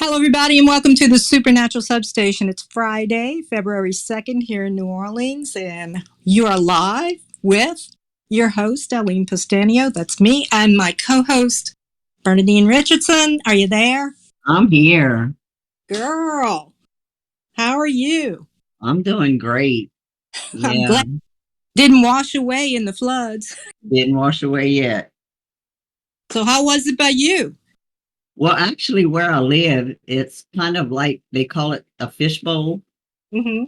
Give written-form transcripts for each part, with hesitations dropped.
Hello, everybody, and welcome to the Supernatural Substation. It's Friday, February 2nd here in New Orleans, and you are live with your host, Alyne Pustanio. That's me, and my co-host, Bernadine Richardson. Are you there? I'm here. Girl, how are you? I'm doing great. I'm Yeah, glad it didn't wash away in the floods. didn't wash away yet. So how was it by you? Well, actually, where I live, it's kind of like they call it a fishbowl. Mm-hmm.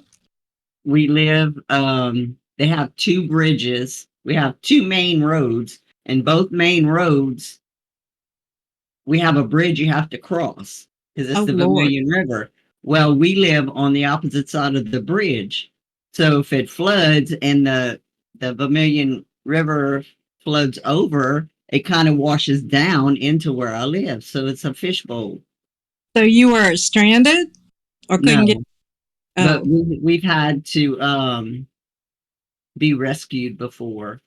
We live, they have two bridges. We have two main roads, and both main roads, we have a bridge you have to cross because it's Oh, the Lord. Vermilion River. Well, we live on the opposite side of the bridge. So if it floods and the Vermilion River floods over, it kind of washes down into where I live. So it's a fishbowl. So you were stranded or couldn't get... No, but Oh, we've had to be rescued before.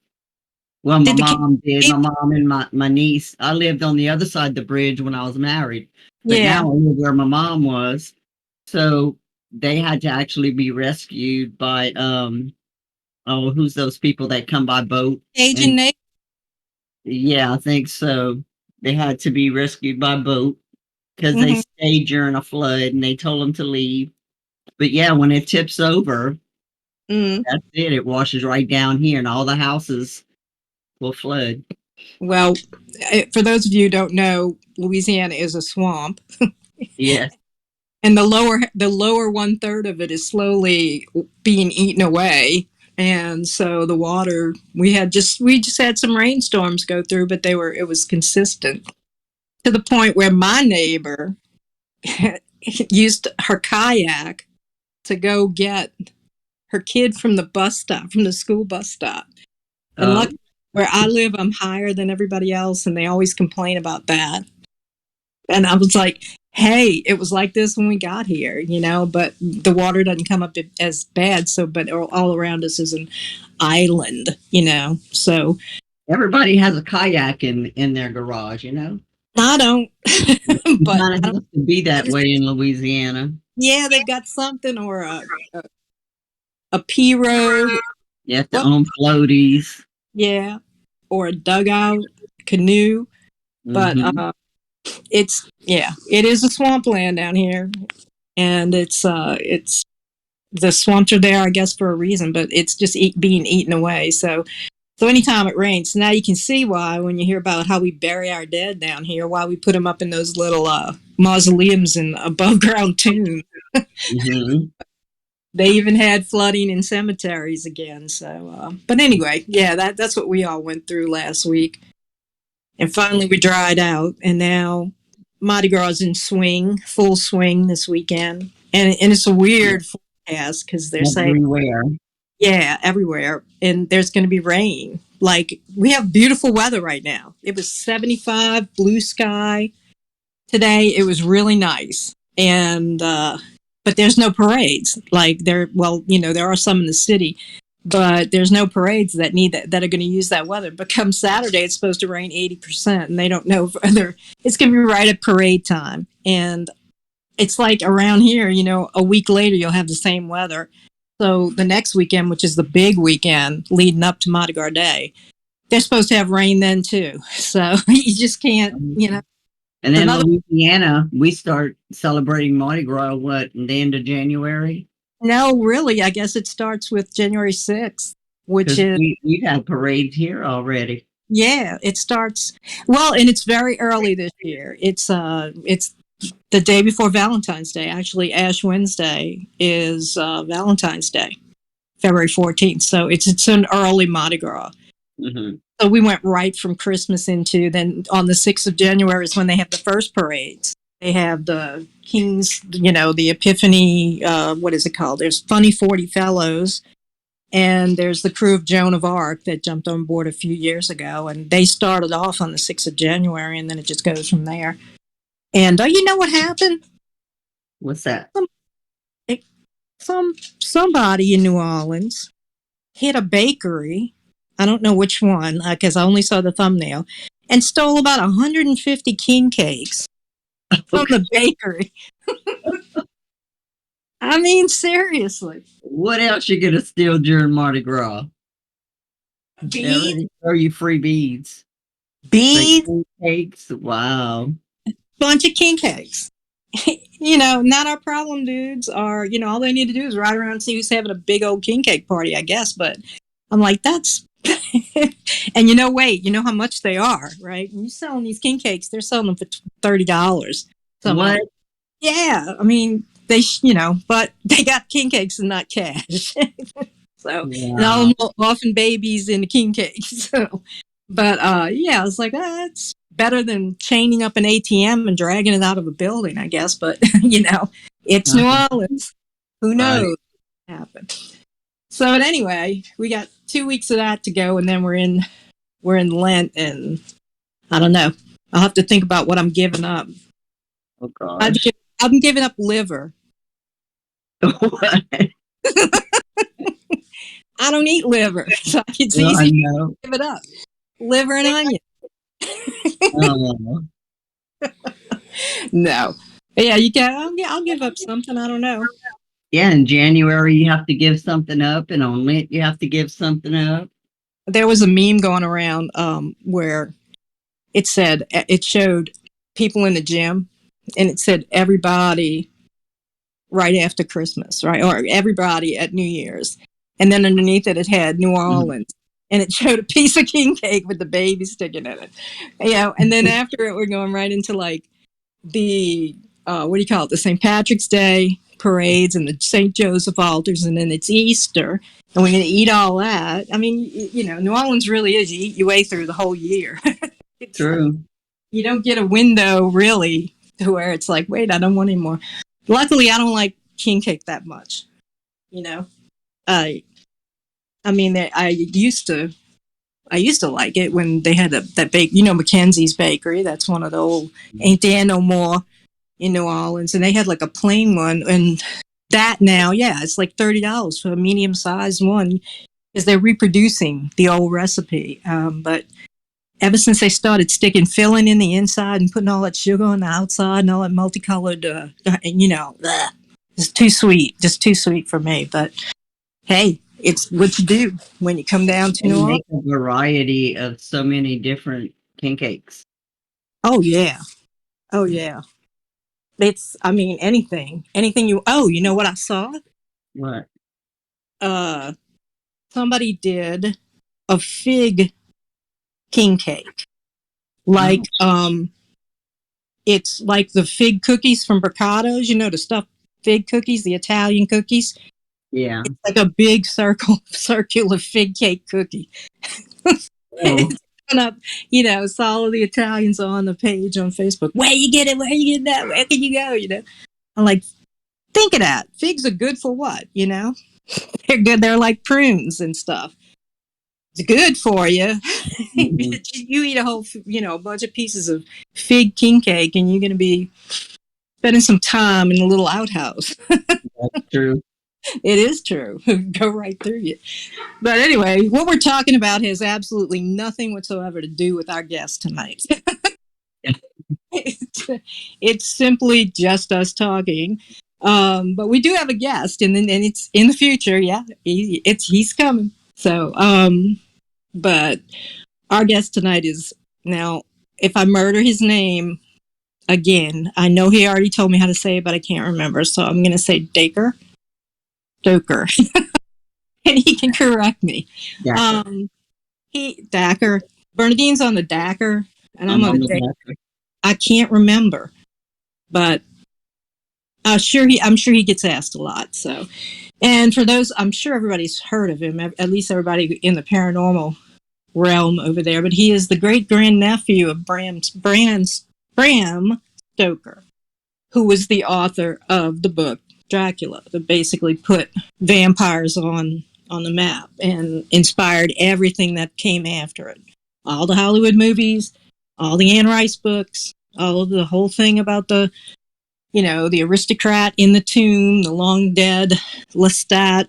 Well, my did the kids... mom did. My mom and my niece. I lived on the other side of the bridge when I was married, but Yeah. now I live where my mom was. So they had to actually be rescued by oh, who's those people that come by boat? Agent And Nate? yeah, I think so. They had to be rescued by boat because they Mm-hmm. stayed during a flood and they told them to leave. But yeah, when it tips over, Mm. that's it. It washes right down here and all the houses will flood. Well, for those of you who don't know, Louisiana is a swamp, Yes. and the lower one third of it is slowly being eaten away. And so the water we just had some rainstorms go through, but it was consistent to the point where my neighbor used her kayak to go get her kid from the school bus stop. And Oh, luckily, where I live, I'm higher than everybody else, and they always complain about that. And I was like, hey, it was like this when we got here, but the water doesn't come up as bad. So, but all around us is an island. So everybody has a kayak in their garage. I don't, It but kind I of don't, has to be that way in Louisiana. yeah, they've got something or a pirogue. You have to What? own floaties. Yeah. Or a dugout canoe. But Hmm. it is a swampland down here. And it's the swamps are there, I guess, for a reason, but it's just being eaten away. So anytime it rains, now you can see why when you hear about how we bury our dead down here, why we put them up in those little mausoleums and above ground tombs. Hmm. They even had flooding in cemeteries again. So, but anyway, yeah, that's what we all went through last week, and finally we dried out, and now Mardi Gras is in full swing this weekend, and it's a weird forecast because they're saying, Everywhere. yeah, everywhere, and there's going to be rain. Like, we have beautiful weather right now. It was 75, blue sky today. It was really nice, and but there's no parades. Like, there are some in the city, but there's no parades that are going to use that weather. But come Saturday, it's supposed to rain 80%, and they don't know whether it's going to be right at parade time. And it's like around here, a week later you'll have the same weather. So the next weekend, which is the big weekend leading up to Mardi Gras Day, they're supposed to have rain then too. So you just can't. And It's in another... Louisiana, we start celebrating Mardi Gras, in the end of January? No, really, I guess it starts with January 6th, which Because is... we've had parades here already. Yeah, it starts... Well, and it's very early this year. It's the day before Valentine's Day. Actually, Ash Wednesday is Valentine's Day, February 14th. So it's an early Mardi Gras. Hmm. So we went right from Christmas into... Then on the 6th of January is when they have the first parades. They have the Kings, the Epiphany, what is it called? There's Funny 40 Fellows, and there's the crew of Joan of Arc that jumped on board a few years ago, and they started off on the 6th of January, and then it just goes from there. And you know what happened? What's that? Somebody in New Orleans hit a bakery. I don't know which one because I only saw the thumbnail, and stole about 150 king cakes. from the bakery. I mean, seriously. What else you gonna steal during Mardi Gras? They Beads, already throw you free beads. Like beads, cakes. Wow. bunch of king cakes. Not our problem, dudes. Are all they need to do is ride around and see who's having a big old king cake party, I guess. But I'm like, that's and wait, you know how much they are, right? When you're selling these king cakes, they're selling them for $30. What? Yeah, I mean, but they got king cakes and not cash. So, and Wow. all often babies in the king cakes. So, but yeah, I was like, it's better than chaining up an ATM and dragging it out of a building, I guess. But it's New Orleans. Who knows what happened? So, but anyway, we got 2 weeks of that to go, and then we're in Lent, and I don't know. I'll have to think about what I'm giving up. Oh gosh. I'm giving up liver. What? I don't eat liver, so it's Well, I easy know. to give it up. Liver and onion. Oh. No. But yeah, you can. I'll give up something. I don't know. Yeah, in January you have to give something up, and on Lent you have to give something up. There was a meme going around where it showed people in the gym, and it said everybody right after Christmas, right, or everybody at New Year's, and then underneath it had New Orleans, and it showed a piece of king cake with the baby sticking in it, and then after it we're going right into like the what do you call it, the St. Patrick's Day parades and the St. Joseph altars, and then it's Easter, and we're going to eat all that. I mean, New Orleans really is, you eat your way through the whole year. True. You don't get a window really to where it's like, wait, I don't want any more. Luckily, I don't like king cake that much. I mean, I used to like it when they had that bake. Mackenzie's Bakery. That's one of the old, ain't there no more in New Orleans, and they had like a plain one, and that now, yeah, it's like $30 for a medium sized one, because they're reproducing the old recipe. But ever since they started sticking filling in the inside and putting all that sugar on the outside and all that multicolored, it's too sweet, just too sweet for me. But hey, it's what you do when you come down to New Orleans. Make a variety of so many different king cakes. Oh yeah, oh yeah. I mean, anything you. Oh, you know what I saw? What? Somebody did a fig king cake, like it's like the fig cookies from Bricato's, the stuffed fig cookies, the Italian cookies. Yeah. It's like a big circular fig cake cookie. It's up, it's all of the Italians on the page on Facebook. Where you get it? Where you get that? Where can you go? I'm like, think of that. Figs are good for what? They're good. They're like prunes and stuff. It's good for you. Mm-hmm. You eat a bunch of pieces of fig king cake, and you're going to be spending some time in a little outhouse. That's true. It is true. Go right through you. But anyway, what we're talking about has absolutely nothing whatsoever to do with our guest tonight. It's simply just us talking. But we do have a guest, and it's in the future. Yeah, he's coming. So, but our guest tonight is, now, if I murder his name again, I know he already told me how to say it, but I can't remember. So I'm going to say Dacre Stoker, and he can correct me. Dacre. Bernadine's on the Dacre, and I'm on the Dacre. I can't remember, but I'm sure he gets asked a lot. So, and for those, I'm sure everybody's heard of him, at least everybody in the paranormal realm over there. But he is the great-grandnephew of Bram Stoker, who was the author of the book Dracula, that basically put vampires on the map and inspired everything that came after it. All the Hollywood movies, all the Anne Rice books, all of the whole thing about the aristocrat in the tomb, the long dead Lestat,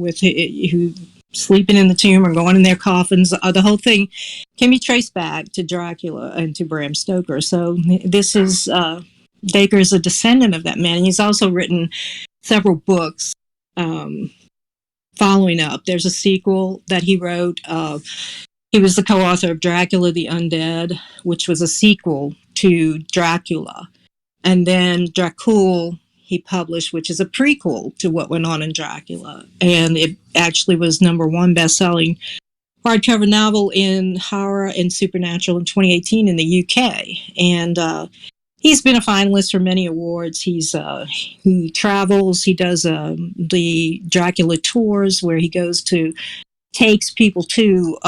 with who sleeping in the tomb or going in their coffins. The whole thing can be traced back to Dracula and to Bram Stoker. So this is Dacre is a descendant of that man. He's also written several books following up. There's a sequel that he wrote. He was the co-author of Dracula the Undead, which was a sequel to Dracula. And then Dracul he published, which is a prequel to what went on in Dracula. And it actually was #1 best-selling hardcover novel in horror and supernatural in 2018 in the UK. And he's been a finalist for many awards. He travels. He does the Dracula tours where he takes people to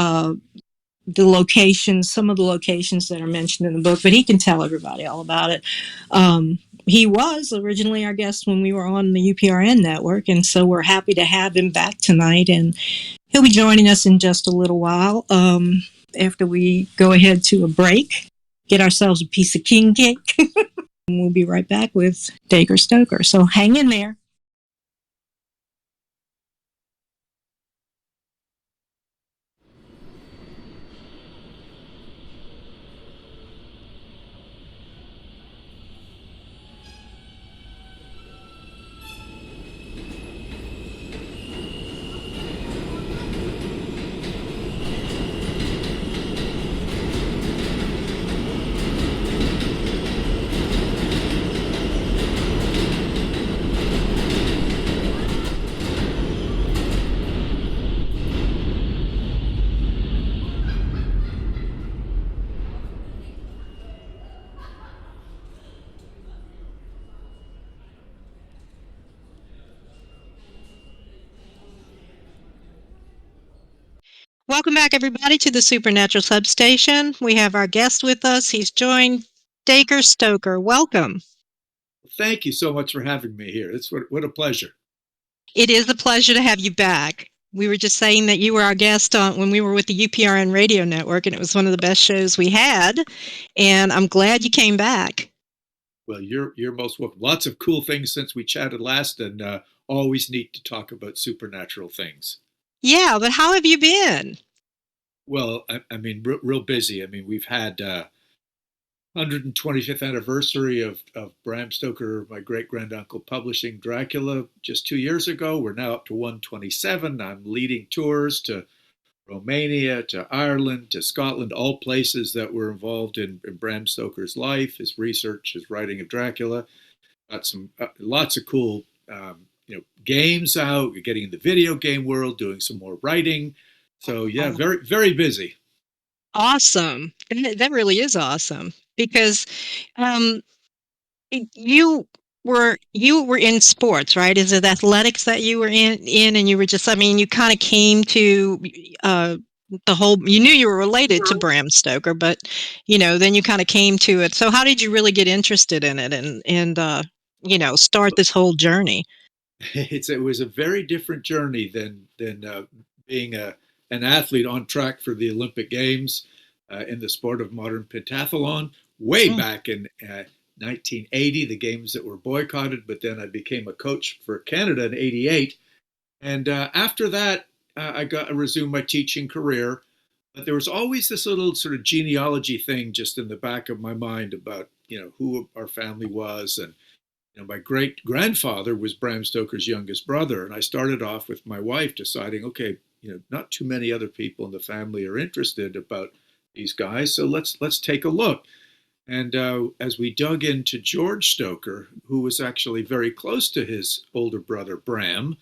the locations, some of the locations that are mentioned in the book, but he can tell everybody all about it. He was originally our guest when we were on the UPRN network, and so we're happy to have him back tonight. And he'll be joining us in just a little while after we go ahead to a break, get ourselves a piece of king cake. And we'll be right back with Dacre Stoker. So hang in there. Welcome back, everybody, to the Supernatural Substation. We have our guest with us. He's joined Dacre Stoker. Welcome. Thank you so much for having me here. It's what a pleasure. It is a pleasure to have you back. We were just saying that you were our guest when we were with the UPRN radio network, and it was one of the best shows we had. And I'm glad you came back. Well, you're most welcome. Lots of cool things since we chatted last, and always neat to talk about supernatural things. Yeah, but how have you been? Well, I mean, real busy. I mean, we've had 125th anniversary of Bram Stoker, my great-granduncle, publishing Dracula just 2 years ago. We're now up to 127. I'm leading tours to Romania, to Ireland, to Scotland, all places that were involved in Bram Stoker's life, his research, his writing of Dracula. Got some lots of cool games out, getting in the video game world, doing some more writing. So yeah, very, very busy. Awesome. That really is awesome because you were in sports, right? Is it athletics that you were in and you were just, I mean, you kind of came to the whole, you knew you were related to Bram Stoker, but then you kind of came to it. So how did you really get interested in it and start this whole journey? It was a very different journey than being an athlete on track for the Olympic Games in the sport of modern pentathlon. Way back in 1980, the games that were boycotted, but then I became a coach for Canada in '88. And after that, I resumed my teaching career. But there was always this little sort of genealogy thing just in the back of my mind about who our family was. And my great-grandfather was Bram Stoker's youngest brother, and I started off with my wife deciding, okay, not too many other people in the family are interested about these guys, so let's take a look. And as we dug into George Stoker, who was actually very close to his older brother Bram,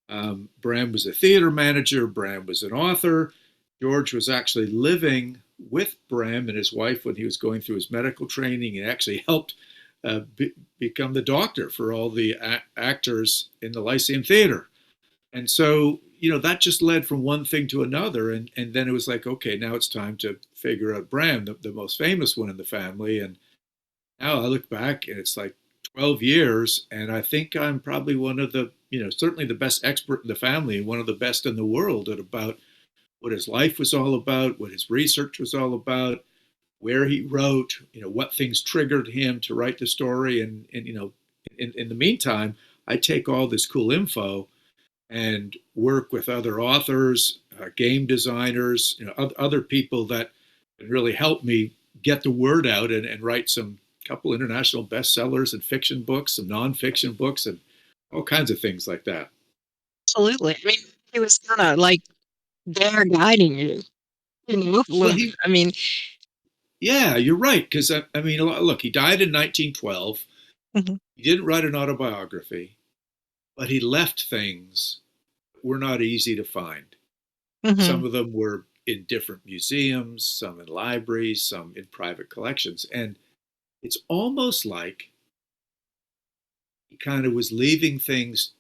Bram was a theater manager, Bram was an author. George was actually living with Bram and his wife when he was going through his medical training, and actually helped become the doctor for all the actors in the Lyceum Theater. And so, that just led from one thing to another. And then it was like, okay, now it's time to figure out Bram, the most famous one in the family. And now I look back and it's like 12 years. And I think I'm probably one of the, certainly the best expert in the family and one of the best in the world at about what his life was all about, what his research was all about, where he wrote, what things triggered him to write the story. And in the meantime, I take all this cool info and work with other authors, game designers, other people that can really help me get the word out and write some couple international bestsellers and fiction books, some nonfiction books, and all kinds of things like that. Absolutely. I mean, he was kind of like there guiding you, a Well, little bit. I mean, yeah, you're right. Because I mean, look, he died in 1912. mhm, He didn't write an autobiography, but he left things that were not easy to find. mhm, Some of them were in different museums, some in libraries, some in private collections. And it's almost like he kind of was leaving things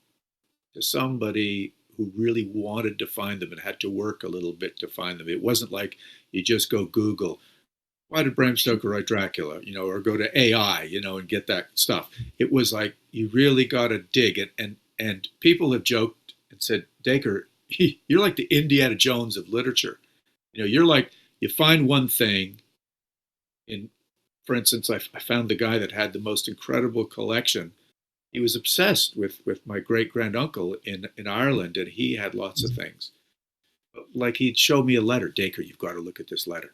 to somebody who really wanted to find them and had to work a little bit to find them. It wasn't like you just go Google, why did Bram Stoker write Dracula, or go to AI, and get that stuff. It was like you really got to dig it. And people have joked and said, Dacre, you're like the Indiana Jones of literature. You're like, you find one thing. For instance, I found the guy that had the most incredible collection. He was obsessed with my great-granduncle in Ireland, and he had lots of things. Like he'd show me a letter. Dacre, you've got to look at this letter.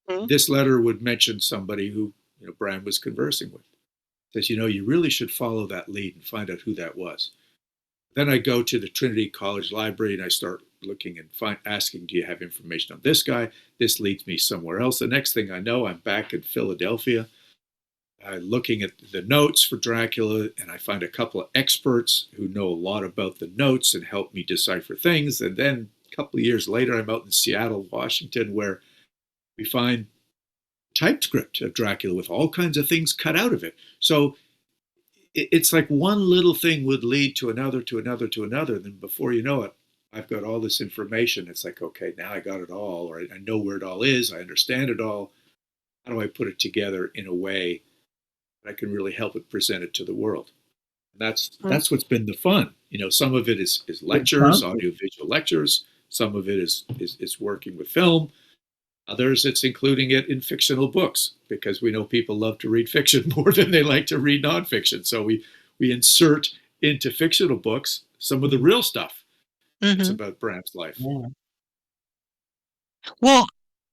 mhm. This letter would mention somebody who Bram was conversing with. Says, you really should follow that lead and find out who that was. Then I go to the Trinity College Library and I start looking and asking, do you have information on this guy? This leads me somewhere else. The next thing I know, I'm back in Philadelphia, looking at the notes for Dracula, and I find a couple of experts who know a lot about the notes and help me decipher things. And then a couple of years later, I'm out in Seattle, Washington, where we find typescript of Dracula with all kinds of things cut out of it. So it's like one little thing would lead to another, to another, to another. Then before you know it, I've got all this information. It's like, okay, now I got it all, or I know where it all is. I understand it all. How do I put it together in a way that I can really help it present it to the world? And that's what's been the fun. Some of it is lectures, audiovisual lectures. Some of it is working with film. Others, it's including it in fictional books, because we know people love to read fiction more than they like to read nonfiction. So we insert into fictional books some of the real stuff that's Mhm. about Bram's life. Yeah. Well,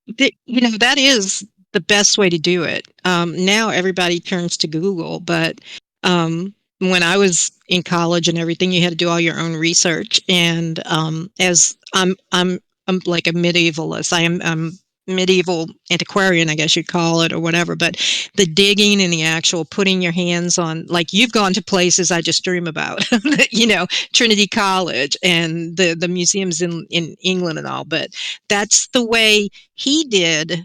that is the best way to do it. Now everybody turns to Google, but when I was in college and everything, you had to do all your own research. And as I'm like a medievalist. I'm medieval antiquarian, I guess you'd call it, or whatever. But the digging and the actual putting your hands on, like you've gone to places I just dream about, Trinity College and the museums in England and all. But that's the way he did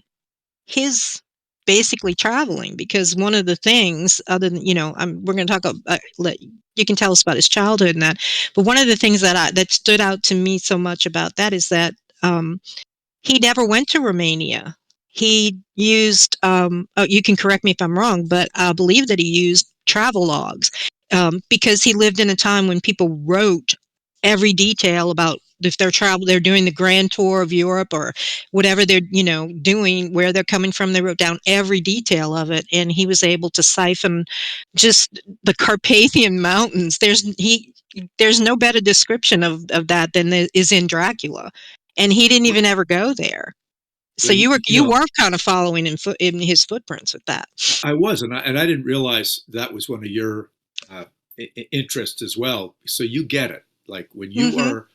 his basically traveling, because one of the things, other than we're going to talk about, you can tell us about his childhood and that, but one of the things that stood out to me so much about that is that he never went to Romania. He used, you can correct me if I'm wrong, but I believe that he used travel logs, because he lived in a time when people wrote every detail about if they're doing the grand tour of Europe or whatever they're, doing, where they're coming from. They wrote down every detail of it. And he was able to siphon just the Carpathian Mountains. There's no better description of that than is in Dracula. And he didn't even ever go there. So Well, you were kind of following in his footprints with that. I was, and I didn't realize that was one of your interests as well. So you get it. Like when you Mm-hmm. are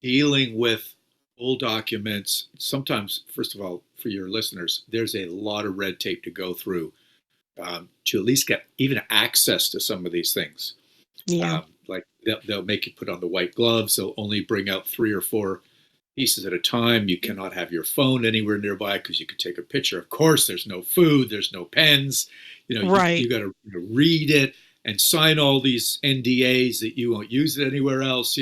dealing with old documents, sometimes, first of all, for your listeners, there's a lot of red tape to go through to at least get even access to some of these things. Yeah. Like they'll make you put on the white gloves. They'll only bring out 3 or 4 pieces at a time. You cannot have your phone anywhere nearby because you could take a picture. Of course, there's no food, there's no pens. Right. You got to read it and sign all these NDAs that you won't use it anywhere else.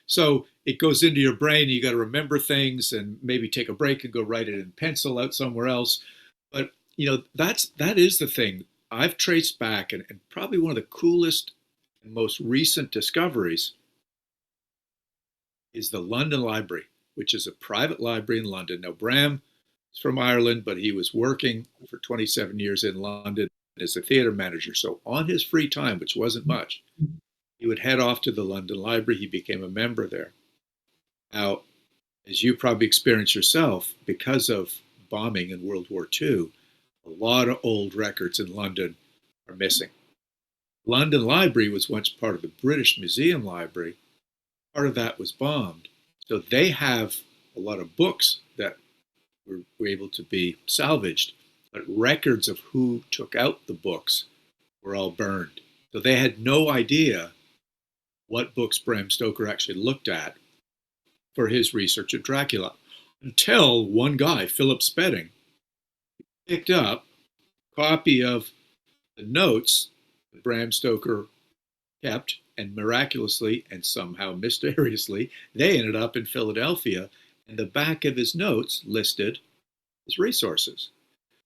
So it goes into your brain. And you got to remember things and maybe take a break and go write it in pencil out somewhere else. But that is the thing. I've traced back, and probably one of the coolest and most recent discoveries is the London Library, which is a private library in London. Now, Bram is from Ireland, but he was working for 27 years in London as a theater manager. So on his free time, which wasn't much, he would head off to the London Library. He became a member there. Now, as you probably experienced yourself, because of bombing in World War II, A lot of old records in London are missing. London Library was once part of the British Museum Library. Part of that was bombed. So they have a lot of books that were able to be salvaged, but records of who took out the books were all burned. So they had no idea what books Bram Stoker actually looked at for his research of Dracula until one guy, Philip Spedding, picked up a copy of the notes that Bram Stoker kept, and miraculously and somehow mysteriously, they ended up in Philadelphia, and the back of his notes listed his resources.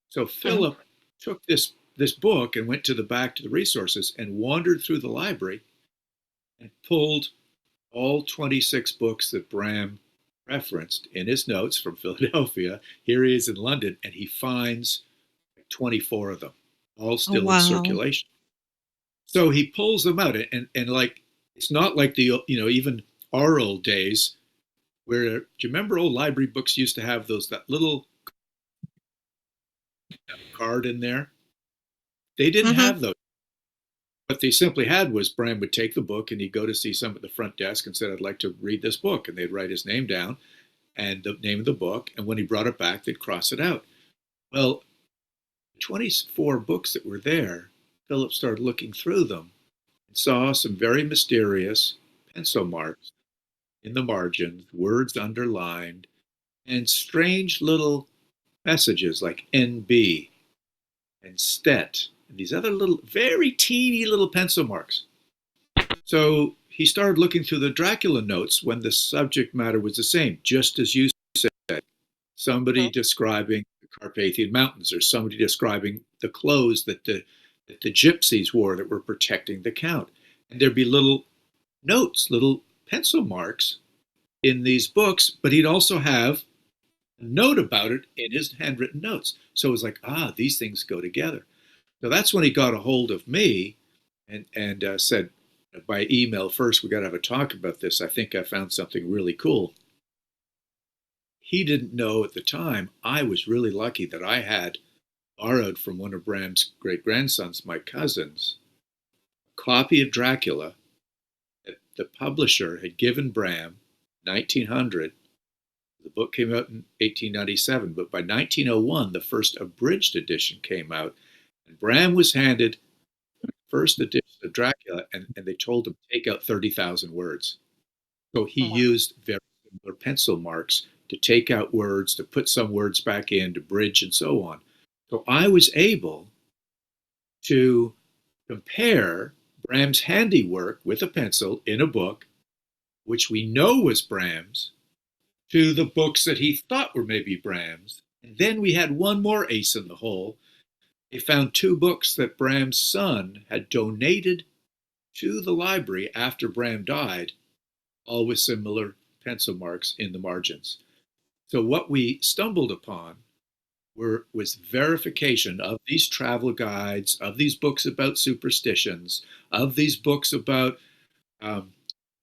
So Philip took this book and went to the back to the resources and wandered through the library and pulled all 26 books that Bram referenced in his notes from Philadelphia. Here he is in London, and he finds 24 of them, all still in circulation. So he pulls them out, and like, it's not like the, even our old days where, do you remember old library books used to have that little card in there? They didn't have those. What they simply had was Bram would take the book and he'd go to see someone at the front desk and said, I'd like to read this book. And they'd write his name down and the name of the book. And when he brought it back, they'd cross it out. Well, 24 books that were there, Philip started looking through them and saw some very mysterious pencil marks in the margins, words underlined, and strange little messages like NB and STET, and these other little, very teeny little pencil marks. So he started looking through the Dracula notes when the subject matter was the same, just as you said. Somebody describing the Carpathian Mountains, or somebody describing the clothes that the gypsies wore that were protecting the Count. And there'd be little notes, little pencil marks in these books, but he'd also have a note about it in his handwritten notes. So it was like, these things go together. So that's when he got a hold of me and said by email, first, we got to have a talk about this. I think I found something really cool. He didn't know at the time I was really lucky that I had borrowed from one of Bram's great-grandsons, my cousins, a copy of Dracula that the publisher had given Bram, 1900. The book came out in 1897, but by 1901, the first abridged edition came out. And Bram was handed the first edition of Dracula, and they told him to take out 30,000 words. So he used very similar pencil marks to take out words, to put some words back in, to bridge, and so on. So I was able to compare Bram's handiwork with a pencil in a book, which we know was Bram's, to the books that he thought were maybe Bram's. And then we had one more ace in the hole. They found 2 books that Bram's son had donated to the library after Bram died, all with similar pencil marks in the margins. So what we stumbled upon was verification of these travel guides, of these books about superstitions, of these books about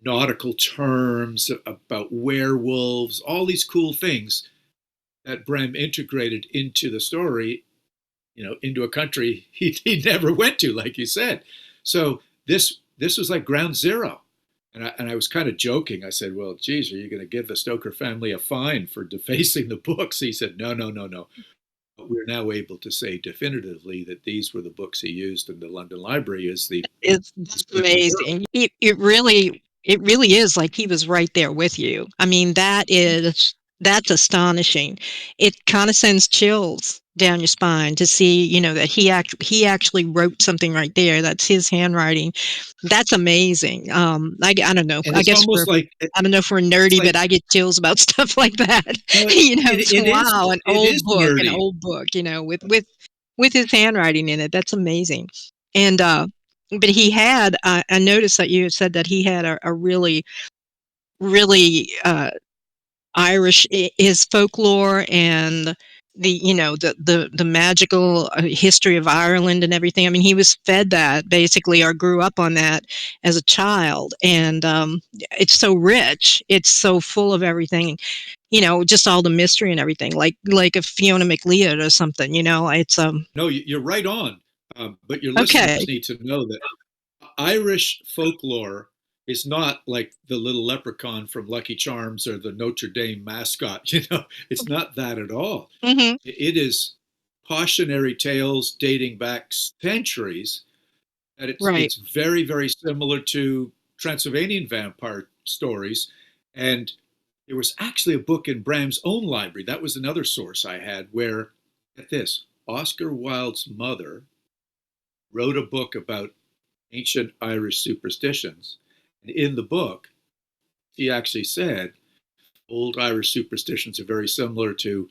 nautical terms, about werewolves, all these cool things that Bram integrated into the story, into a country he never went to, like you said. So this was like ground zero. And I was kind of joking. I said, well, geez, are you going to give the Stoker family a fine for defacing the books? He said, no. But we're now able to say definitively that these were the books he used in the London Library. It's amazing. It really is like he was right there with you. I mean, that's astonishing. It kind of sends chills down your spine to see, that he actually wrote something right there. That's his handwriting. That's amazing. I don't know. I guess I don't know if we're nerdy, but I get chills about stuff like that. An old book, with his handwriting in it. That's amazing. And but he had, I noticed that you had said that he had a really, really Irish, his folklore and the magical history of Ireland and everything. I mean, he was fed that basically, or grew up on that as a child, and it's so rich. It's so full of everything. just all the mystery and everything, like a Fiona McLeod or something. It's No, you're right on. But your okay. listeners need to know that Irish folklore is not like the little leprechaun from Lucky Charms or the Notre Dame mascot. It's not that at all. Hmm. It is cautionary tales dating back centuries. And Right. it's very, very similar to Transylvanian vampire stories. And there was actually a book in Bram's own library. That was another source I had where, get this, Oscar Wilde's mother wrote a book about ancient Irish superstitions. And in the book, he actually said old Irish superstitions are very similar to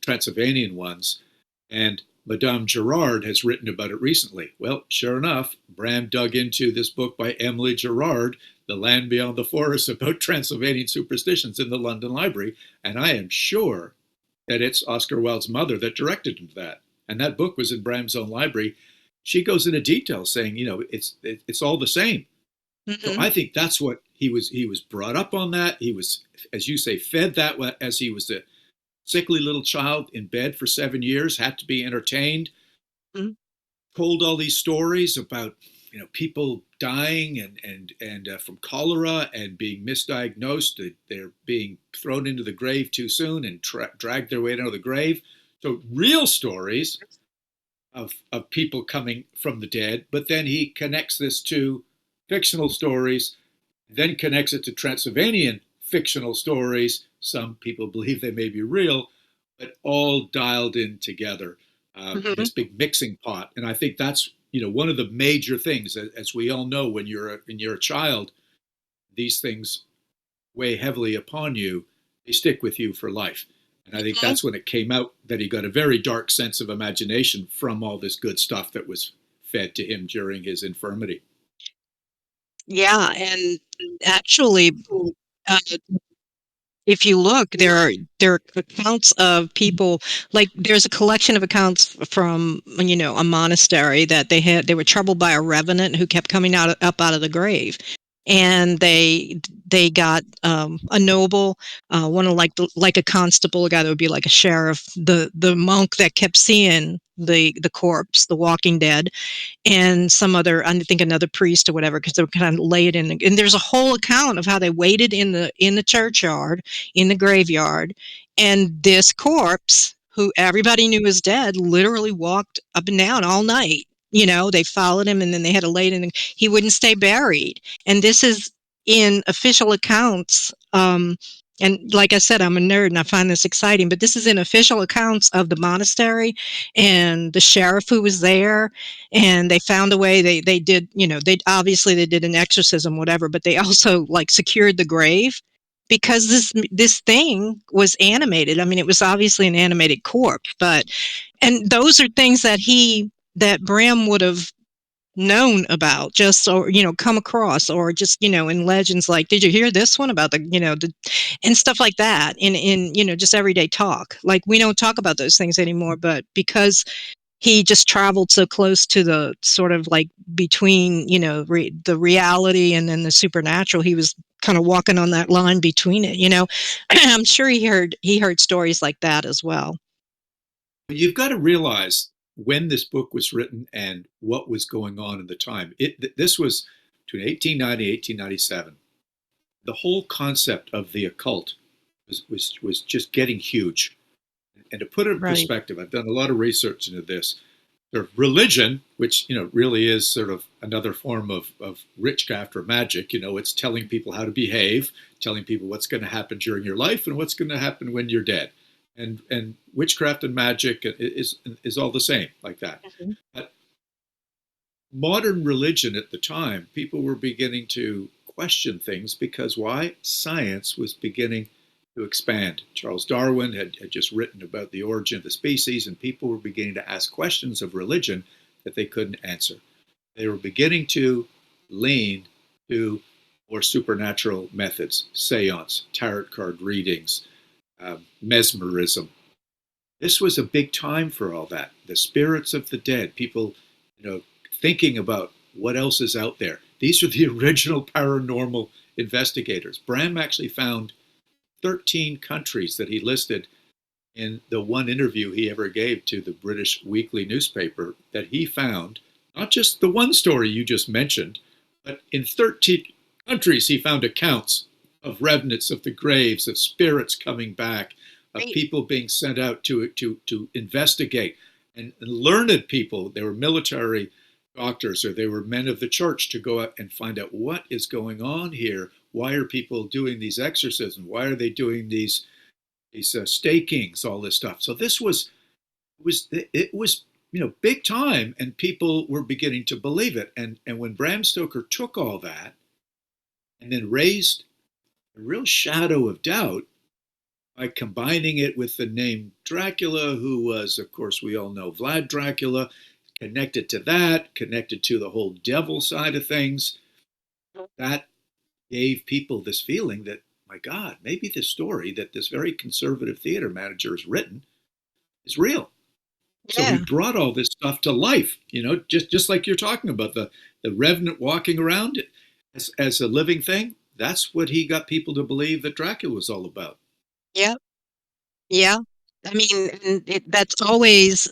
Transylvanian ones. And Madame Gerard has written about it recently. Well, sure enough, Bram dug into this book by Emily Gerard, The Land Beyond the Forest, about Transylvanian superstitions in the London Library. And I am sure that it's Oscar Wilde's mother that directed him to that. And that book was in Bram's own library. She goes into detail saying, it's all the same. So Hmm. I think that's what he was brought up on that. He was, as you say, fed that as he was a sickly little child in bed for 7 years, had to be entertained, Hmm. told all these stories about people dying and from cholera and being misdiagnosed. They're being thrown into the grave too soon and dragged their way out of the grave. So real stories of people coming from the dead, but then he connects this to fictional stories, then connects it to Transylvanian fictional stories. Some people believe they may be real, but all dialed in together, Hmm. this big mixing pot. And I think that's one of the major things, as we all know, when you're a child, these things weigh heavily upon you. They stick with you for life. And I think that's when it came out that he got a very dark sense of imagination from all this good stuff that was fed to him during his infirmity. Yeah, and actually, uh, if you look, there are accounts of people, like there's a collection of accounts from a monastery that they were troubled by a revenant who kept coming up out of the grave, and they got a noble, one of like a constable, a guy that would be like a sheriff, the monk that kept seeing the corpse, the walking dead, and some other, I think another priest or whatever, because they were kind of laid in and there's a whole account of how they waited in the churchyard, in the graveyard, and this corpse, who everybody knew was dead, literally walked up and down all night. They followed him, and then they had to lay it in. He wouldn't stay buried, and this is in official accounts. And like I said, I'm a nerd and I find this exciting, but this is in official accounts of the monastery and the sheriff who was there, and they found a way. They did, they obviously they did an exorcism, whatever, but they also like secured the grave because this thing was animated. I mean, it was obviously an animated corpse, but and those are things that Bram would have known about, just, or come across, or just in legends, like, did you hear this one about and stuff like that, in just everyday talk. Like, we don't talk about those things anymore, but because he just traveled so close to the sort of like between the reality and then the supernatural, he was kind of walking on that line between it. I'm sure he heard stories like that as well. You've got to realize when this book was written and what was going on in the time. This was between 1890 and 1897. The whole concept of the occult was just getting huge. And to put it in Right. perspective, I've done a lot of research into this. Sort of religion, which really is sort of another form of witchcraft or magic. It's telling people how to behave, telling people what's going to happen during your life and what's going to happen when you're dead. And witchcraft and magic is all the same, like that. Mhm. But modern religion at the time, people were beginning to question things because why? Science was beginning to expand. Charles Darwin had just written about the origin of the species, and people were beginning to ask questions of religion that they couldn't answer. They were beginning to lean to more supernatural methods, seance, tarot card readings, mesmerism. This was a big time for all that. The spirits of the dead, people, thinking about what else is out there. These are the original paranormal investigators. Bram actually found 13 countries that he listed in the one interview he ever gave to the British weekly newspaper, that he found not just the one story you just mentioned, but in 13 countries he found accounts of revenants of the graves, of spirits coming back, of people being sent out to investigate, and learned people. They were military doctors or they were men of the church, to go out and find out what is going on here. Why are people doing these exorcisms? Why are they doing these stakings? All this stuff. So this was big time, and people were beginning to believe it. And when Bram Stoker took all that and then raised a real shadow of doubt by combining it with the name Dracula, who was, of course, we all know Vlad Dracula, connected to that, connected to the whole devil side of things, that gave people this feeling that, my God, maybe this story that this very conservative theater manager has written is real. So he brought all this stuff to life, just like you're talking about, the revenant walking around as a living thing. That's what he got people to believe that Dracula was all about. Yeah. Yeah. I mean, that's always,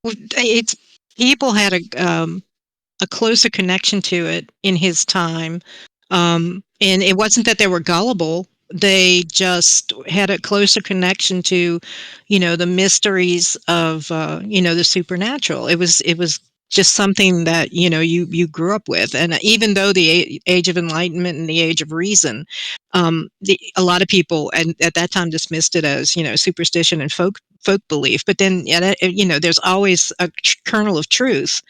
it's, people had a closer connection to it in his time. And it wasn't that they were gullible. They just had a closer connection to, the mysteries of, the supernatural. It was just something that, you grew up with. And even though the age of enlightenment and the age of reason, a lot of people at that time dismissed it as, superstition and folk belief. But then, there's always a kernel of truth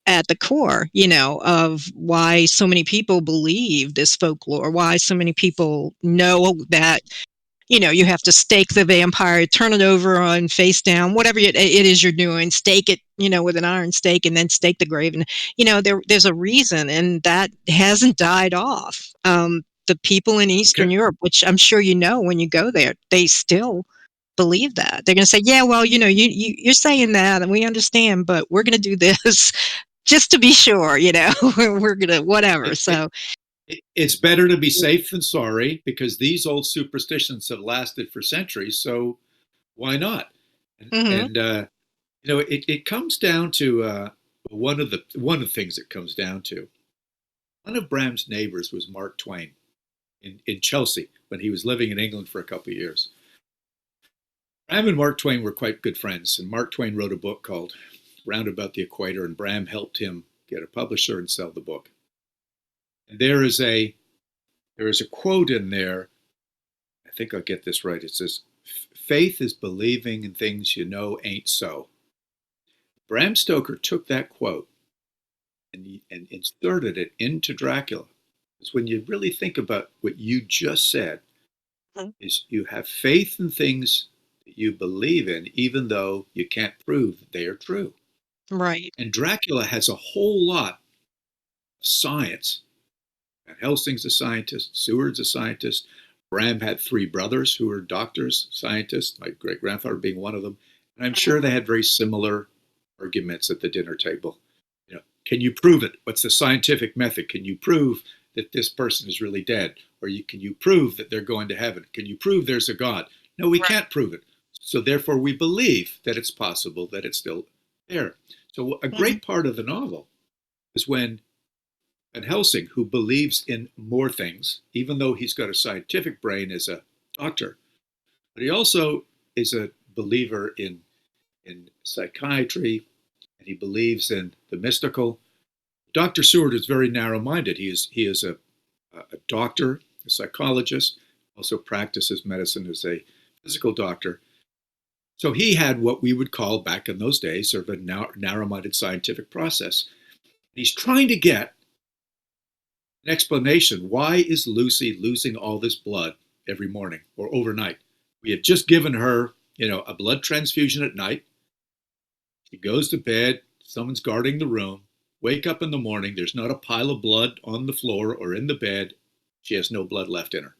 at the core, of why so many people believe this folklore, why so many people know that, you have to stake the vampire, turn it over on face down, whatever it is you're doing, stake it, with an iron stake, and then stake the grave. And, there's a reason, and that hasn't died off. The people in Eastern Europe, which I'm sure when you go there, they still believe that. They're going to say, yeah, well, you're saying that, and we understand, but we're going to do this just to be sure, we're going to whatever. So it's better to be safe than sorry, because these old superstitions have lasted for centuries. So why not? And it comes down to one of the things it comes down to. One of Bram's neighbors was Mark Twain in Chelsea when he was living in England for a couple of years. Bram and Mark Twain were quite good friends, and Mark Twain wrote a book called Round About the Equator, and Bram helped him get a publisher and sell the book. And there is a quote in there, I think I'll get this right. It says, "Faith is believing in things you know ain't so." Bram Stoker took that quote and inserted it into Dracula. Because when you really think about what you just said, is you have faith in things that you believe in, even though you can't prove that they are true. Right. And Dracula has a whole lot of science. Van Helsing's a scientist, Seward's a scientist. Bram had 3 brothers who were doctors, scientists, my great-grandfather being one of them. And I'm sure they had very similar arguments at the dinner table. Can you prove it? What's the scientific method? Can you prove that this person is really dead? Or can you prove that they're going to heaven? Can you prove there's a God? No, we can't prove it. So therefore we believe that it's possible that it's still there. So a great part of the novel is when Van Helsing, who believes in more things, even though he's got a scientific brain as a doctor, but he also is a believer in psychiatry, and he believes in the mystical. Dr. Seward is very narrow-minded. He is a doctor, a psychologist, also practices medicine as a physical doctor. So he had what we would call back in those days sort of a narrow-minded scientific process. He's trying to get an explanation. Why is Lucy losing all this blood every morning or overnight? We have just given her, a blood transfusion at night. She goes to bed, someone's guarding the room, wake up in the morning, there's not a pile of blood on the floor or in the bed. She has no blood left in her.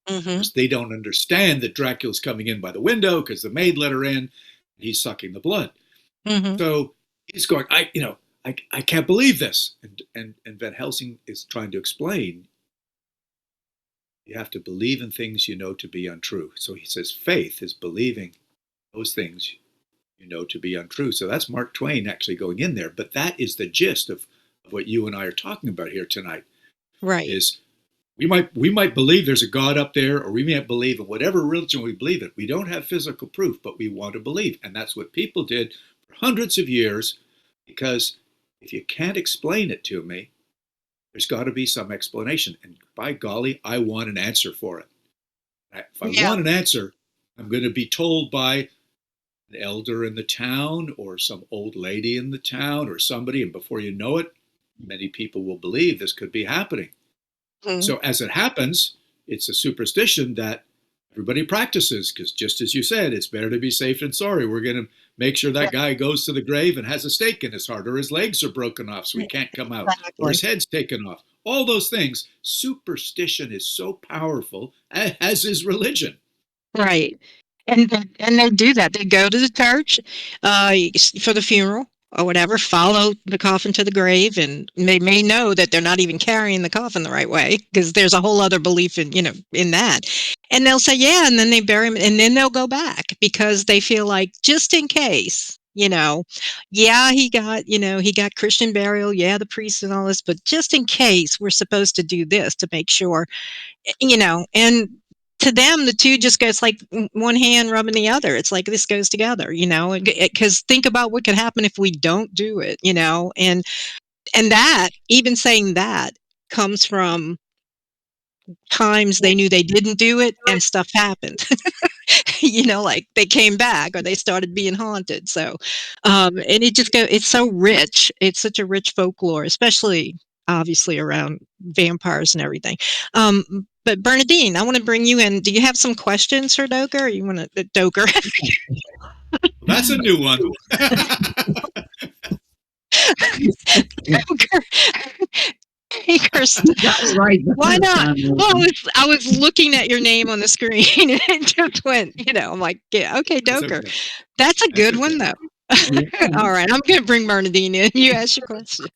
Because they don't understand that Dracula's coming in by the window because the maid let her in, and he's sucking the blood. So he's going, I can't believe this. And Van Helsing is trying to explain, You have to believe in things you know to be untrue. So he says faith is believing those things you know to be untrue. So that's Mark Twain actually going in there. But that is the gist of what you and I are talking about here tonight. Right. Is we might believe there's a God up there, or we might believe in whatever religion we believe in. We don't have physical proof, but we want to believe. And that's what people did for hundreds of years, because if you can't explain it to me, there's got to be some explanation. And by golly, I want an answer for it. If I want an answer, I'm going to be told by an elder in the town or some old lady in the town or somebody. And before you know it, many people will believe this could be happening. So as it happens, it's a superstition that everybody practices, because just as you said, it's better to be safe than sorry. We're going to make sure that guy goes to the grave and has a stake in his heart, or his legs are broken off so he can't come out, or his head's taken off. All those things. Superstition is so powerful, as is religion. Right. And they do that. They go to the church for the funeral or whatever, follow the coffin to the grave, and they may know that they're not even carrying the coffin the right way, because there's a whole other belief in, in that. And they'll say, yeah, and then they bury him, and then they'll go back because they feel like, just in case, yeah, he got Christian burial, yeah, the priest and all this, but just in case, we're supposed to do this to make sure, and to them, the two just goes like one hand rubbing the other. It's like this goes together, because think about what could happen if we don't do it, and that, even saying that, comes from times they knew they didn't do it and stuff happened. Like they came back or they started being haunted. So, and it's so rich. It's such a rich folklore, especially obviously around vampires and everything. But Bernadine, I want to bring you in. Do you have some questions for Doker? Or you want to Doker? That's a new one. Doker. Right. Why not? Well, I was looking at your name on the screen and it just went, I'm like, yeah, okay, Doker. Okay. That's a good one, though. All right, I'm going to bring Bernadine in. You ask your question.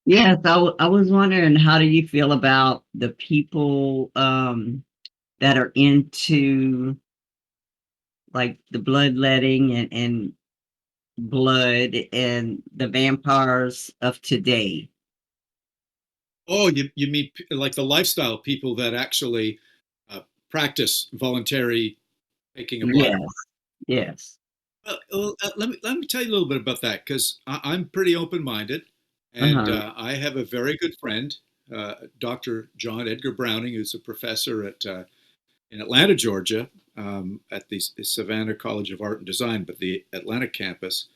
Yes, I was wondering, how do you feel about the people that are into like the bloodletting and blood and the vampires of today? Oh, you mean like the lifestyle people that actually practice voluntary taking of blood? Yes. Well, let me tell you a little bit about that, because I'm pretty open-minded, and I have a very good friend, Dr. John Edgar Browning, who's a professor in Atlanta, Georgia, at the Savannah College of Art and Design, but the Atlanta campus.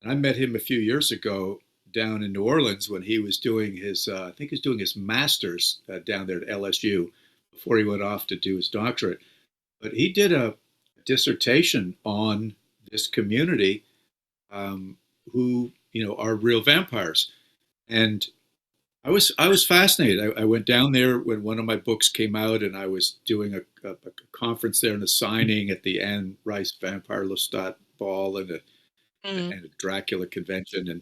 And I met him a few years ago down in New Orleans when he was doing his, I think he was doing his master's down there at LSU before he went off to do his doctorate. But he did a dissertation on this community who, are real vampires. And I was fascinated. I went down there when one of my books came out, and I was doing a conference there and a signing at the Anne Rice Vampire Lestat Ball and a Dracula convention. And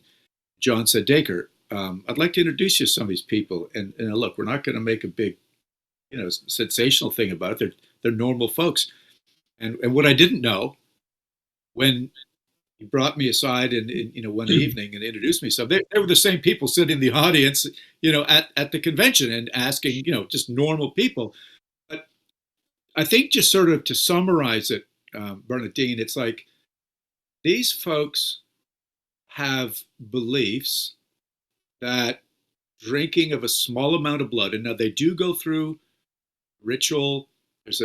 John said, Dacre, I'd like to introduce you to some of these people. And look, we're not going to make a big, sensational thing about it. They're normal folks. And what I didn't know, when he brought me aside and one evening and introduced me, so they were the same people sitting in the audience, at the convention and asking, just normal people. But I think, just sort of to summarize it, Bernadine, it's like these folks have beliefs that drinking of a small amount of blood, and now they do go through ritual. There's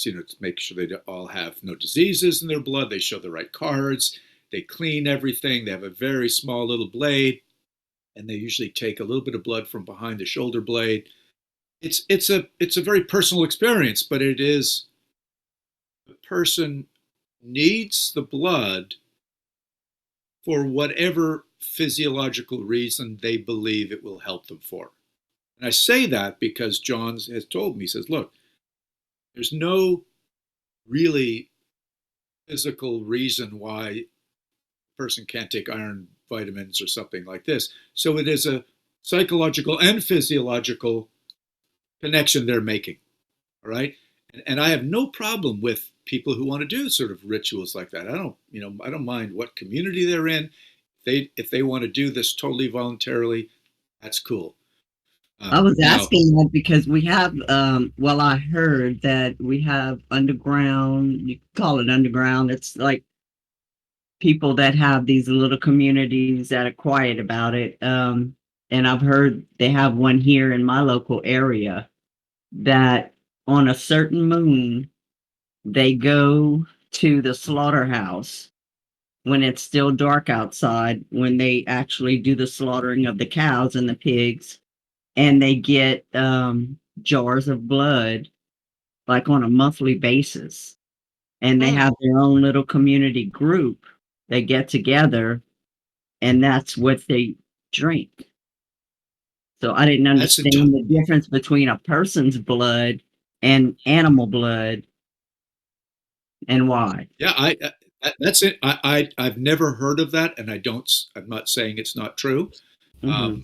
to make sure they all have no diseases in their blood. They show the right cards. They clean everything. They have a very small little blade, and they usually take a little bit of blood from behind the shoulder blade. It's a very personal experience, but it is, the person needs the blood for whatever physiological reason they believe it will help them for. And I say that because John has told me, he says, look, there's no really physical reason why a person can't take iron vitamins or something like this. So it is a psychological and physiological connection they're making. All right. And I have no problem with people who want to do sort of rituals like that. I don't mind what community they're in. If they want to do this totally voluntarily, that's cool. I was Now, asking that because we have, well, I heard that we have underground, you call it underground. It's like people that have these little communities that are quiet about it. And I've heard they have one here in my local area that on a certain moon, they go to the slaughterhouse when it's still dark outside, when they actually do the slaughtering of the cows and the pigs, and they get jars of blood like on a monthly basis. And they have their own little community group. They get together and that's what they drink. So I didn't that's enti- understand the difference between a person's blood and animal blood and why. yeah, that's it. I've never heard of that, and I'm not saying it's not true. Mm-hmm. Um,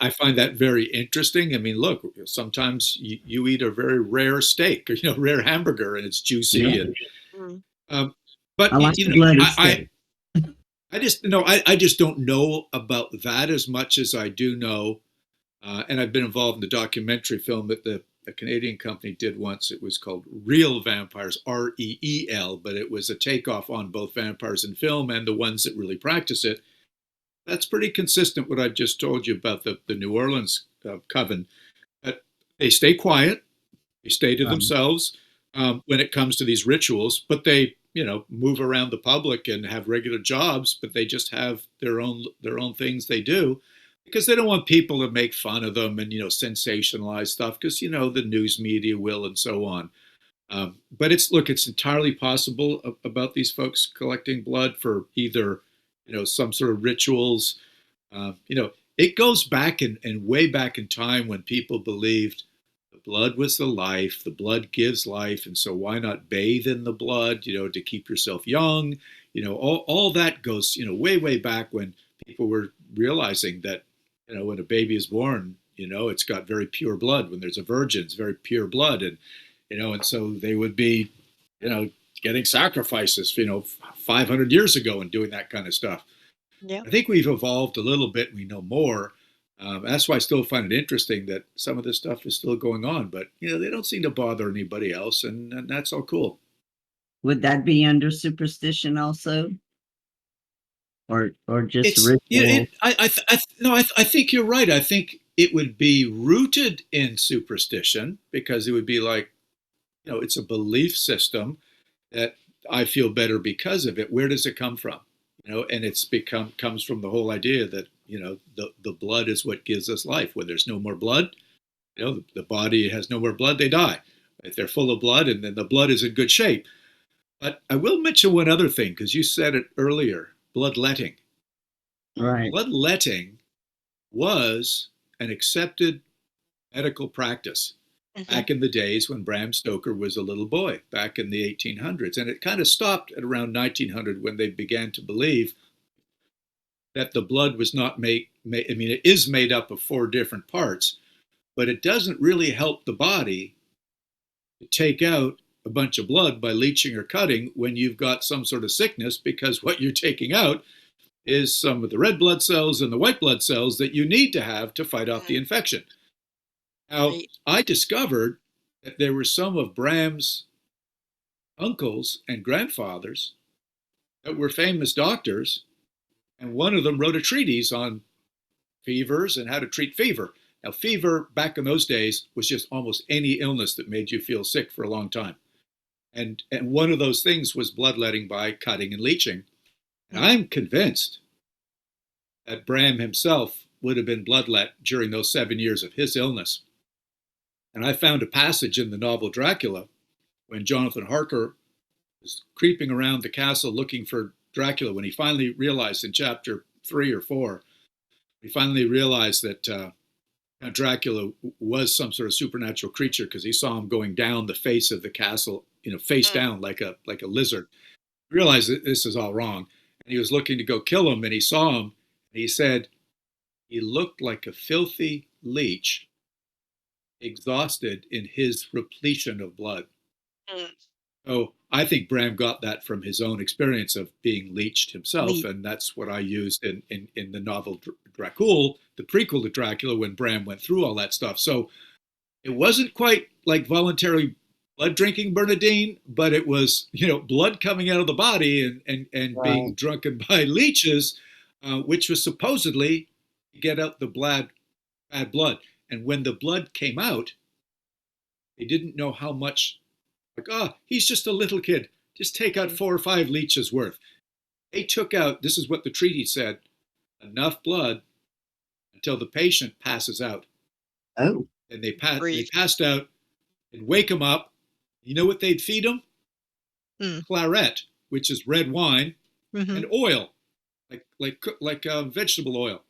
I find that very interesting. I mean, look, sometimes you eat a very rare steak or rare hamburger, and it's juicy, Yeah. and Mm. but I like the bloody I steak. I just don't know about that as much as I do know, and I've been involved in the documentary film that a Canadian company did once. It was called Real Vampires, REEL, but it was a takeoff on both vampires in film and the ones that really practice it. That's pretty consistent what I've just told you about the New Orleans coven. But they stay quiet, they stay to themselves when it comes to these rituals, but they move around the public and have regular jobs, but they just have their own things they do because they don't want people to make fun of them and sensationalize stuff because the news media will and so on. But it's entirely possible about these folks collecting blood for either some sort of rituals. It goes back and way back in time when people believed the blood was the life, the blood gives life, and so why not bathe in the blood, to keep yourself young. All that goes, way back when people were realizing that, when a baby is born, it's got very pure blood. When there's a virgin, it's very pure blood. And so they would be, getting sacrifices, 500 years ago and doing that kind of stuff. Yeah. I think we've evolved a little bit and we know more. That's why I still find it interesting that some of this stuff is still going on, but they don't seem to bother anybody else, and that's all cool. Would that be under superstition also, or just It's ritual? no, I think you're right. I think it would be rooted in superstition because it would be like, it's a belief system that I feel better because of it. Where does it come from? And comes from the whole idea that the blood is what gives us life. When there's no more blood, the body has no more blood, they die. If they're full of blood, and then the blood is in good shape. But I will mention one other thing because you said it earlier: bloodletting. Right. Bloodletting was an accepted medical practice back in the days when Bram Stoker was a little boy, back in the 1800s. And it kind of stopped at around 1900 when they began to believe that the blood was not it is made up of 4 different parts, but it doesn't really help the body to take out a bunch of blood by leaching or cutting when you've got some sort of sickness, because what you're taking out is some of the red blood cells and the white blood cells that you need to have to fight off the infection. Now, Right. I discovered that there were some of Bram's uncles and grandfathers that were famous doctors, and one of them wrote a treatise on fevers and how to treat fever. Now, fever back in those days was just almost any illness that made you feel sick for a long time. And one of those things was bloodletting by cutting and leaching. And I'm convinced that Bram himself would have been bloodlet during those 7 years of his illness. And I found a passage in the novel Dracula when Jonathan Harker was creeping around the castle looking for Dracula, when he finally realized in chapter 3 or 4, he finally realized that Dracula was some sort of supernatural creature because he saw him going down the face of the castle, face down like a lizard. He realized that this is all wrong. And he was looking to go kill him, and he saw him, and he said, he looked like a filthy leech exhausted in his repletion of blood. Mm. So I think Bram got that from his own experience of being leeched himself, Neat. and that's what I used in the novel Dracul, the prequel to Dracula, when Bram went through all that stuff. So it wasn't quite like voluntary blood drinking Bernadine, but it was, blood coming out of the body and being Right. drunken by leeches, which was supposedly to get out the bad blood. And when the blood came out, they didn't know how much, like, oh, he's just a little kid. Just take out 4 or 5 leeches worth. They took out, this is what the treaty said, enough blood until the patient passes out. Oh. And they Breathe. passed out and wake him up. You know what they'd feed him? Claret, which is red wine, and oil, like vegetable oil.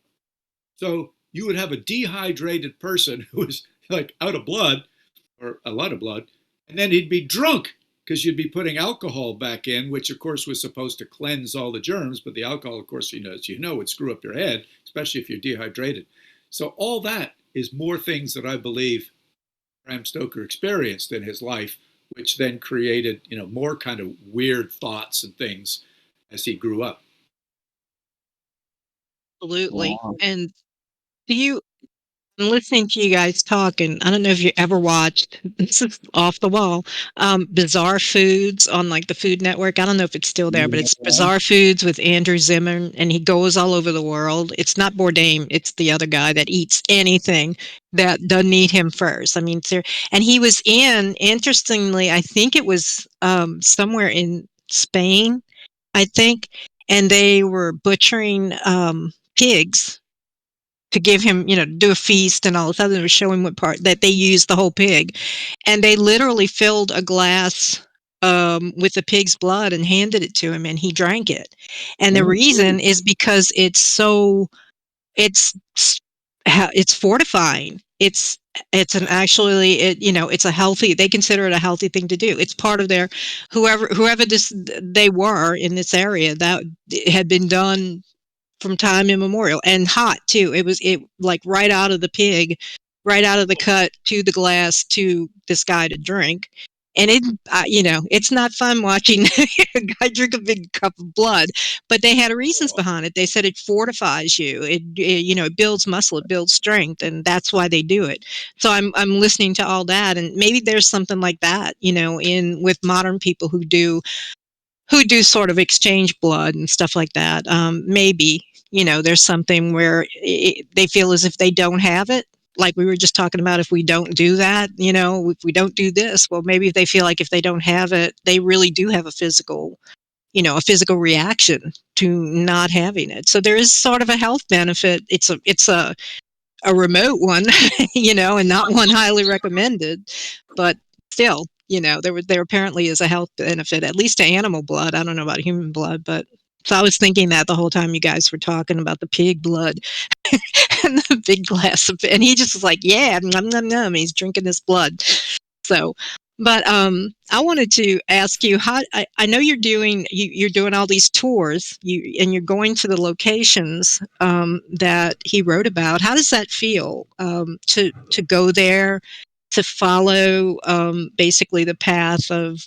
So you would have a dehydrated person who was like out of blood, or a lot of blood, and then he'd be drunk because you'd be putting alcohol back in, which of course was supposed to cleanse all the germs, but the alcohol, of course, as you know, would screw up your head, especially if you're dehydrated. So all that is more things that I believe Bram Stoker experienced in his life, which then created, more kind of weird thoughts and things as he grew up. Absolutely. Wow. And do you, I'm listening to you guys talk, and I don't know if you ever watched, this is off the wall, Bizarre Foods on like the Food Network. I don't know if it's still there, but it's Yeah. Bizarre Foods with Andrew Zimmern, and he goes all over the world. It's not Bourdain, it's the other guy that eats anything that doesn't eat him first. I mean, and he was interestingly, I think it was somewhere in Spain, I think, and they were butchering pigs to give him, do a feast and all this other, to show him what part that they used the whole pig, and they literally filled a glass with the pig's blood and handed it to him, and he drank it. And the reason is because it's it's fortifying. It's an actually it's a healthy. They consider it a healthy thing to do. It's part of their whoever this they were in this area that it had been done from time immemorial, and hot too. It like right out of the pig, right out of the cut to the glass to this guy to drink. And it's not fun watching a guy drink a big cup of blood, but they had reasons behind it. They said it fortifies you. It builds muscle, it builds strength, and that's why they do it. So I'm listening to all that, and maybe there's something like that, in with modern people who do sort of exchange blood and stuff like that. Maybe, there's something where they feel as if they don't have it. Like we were just talking about, if we don't do that, if we don't do this, well, maybe they feel like if they don't have it, they really do have a physical reaction to not having it. So there is sort of a health benefit. It's a remote one, and not one highly recommended, but still, there apparently is a health benefit, at least to animal blood. I don't know about human blood, but so I was thinking that the whole time you guys were talking about the pig blood and the big glass of, and he just was like, yeah, num num num. He's drinking this blood. So, but I wanted to ask you how I know you're doing all these tours, and you're going to the locations that he wrote about. How does that feel to go there, to follow basically the path of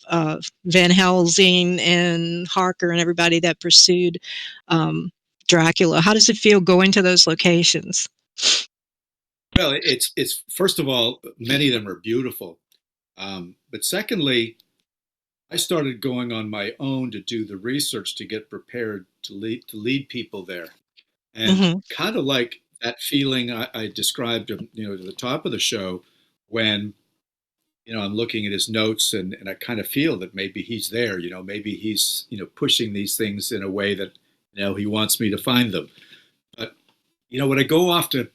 Van Helsing and Harker and everybody that pursued Dracula? How does it feel going to those locations? Well, it's first of all, many of them are beautiful. But secondly, I started going on my own to do the research to get prepared to lead people there, and Mm-hmm. kind of like that feeling I described, to the top of the show, when I'm looking at his notes and I kind of feel that maybe he's there. Maybe he's pushing these things in a way that he wants me to find them. But when I go off to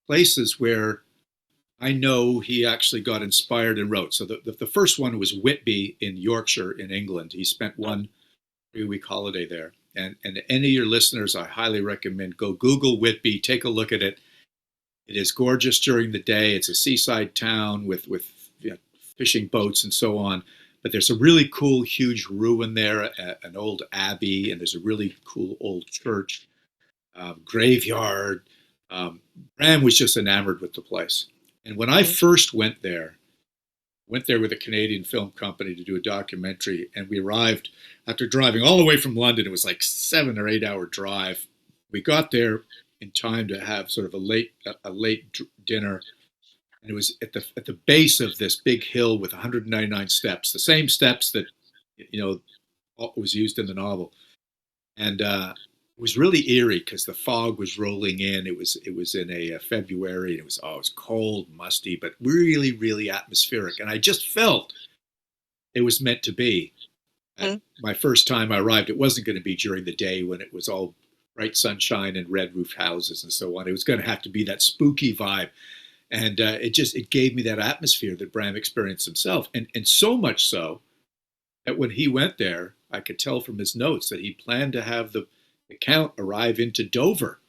places where I know he actually got inspired and wrote. So the first one was Whitby in Yorkshire in England. He spent one 3-week holiday there. And any of your listeners, I highly recommend go Google Whitby, take a look at it. It is gorgeous during the day. It's a seaside town with fishing boats and so on. But there's a really cool, huge ruin there, an old abbey, and there's a really cool old church, graveyard. Bram was just enamored with the place. And when I first went there with a Canadian film company to do a documentary, and we arrived after driving all the way from London. It was like 7 or 8 hour drive. We got there in time to have sort of a late dinner, and it was at the base of this big hill with 199 steps, the same steps that was used in the novel, and it was really eerie because the fog was rolling in. It was in a February, and it was cold, musty, but really, really atmospheric. And I just felt it was meant to be. My first time I arrived, it wasn't going to be during the day when it was all bright sunshine and red roofed houses and so on. It was going to have to be that spooky vibe, and it gave me that atmosphere that Bram experienced himself, and so much so that when he went there, I could tell from his notes that he planned to have the Count arrive into Dover,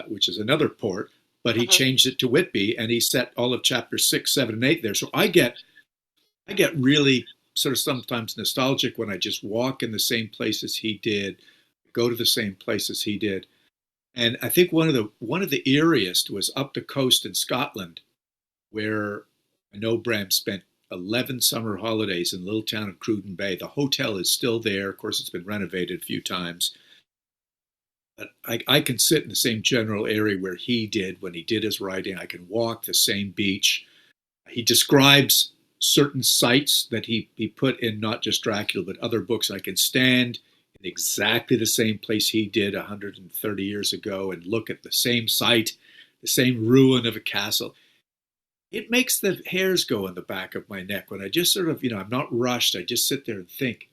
which is another port, but he changed it to Whitby, and he set all of chapter 6, 7, and 8 there. So I get really sort of sometimes nostalgic when I just walk in the same places he did, go to the same places he did. And I think one of the eeriest was up the coast in Scotland, where I know Bram spent 11 summer holidays in the little town of Cruden Bay. The hotel is still there. Of course, it's been renovated a few times. But I can sit in the same general area where he did when he did his writing. I can walk the same beach. He describes certain sites that he put in not just Dracula, but other books. I can stand in exactly the same place he did 130 years ago and look at the same site, the same ruin of a castle. It makes the hairs go on the back of my neck when I just sort of, I'm not rushed. I just sit there and think,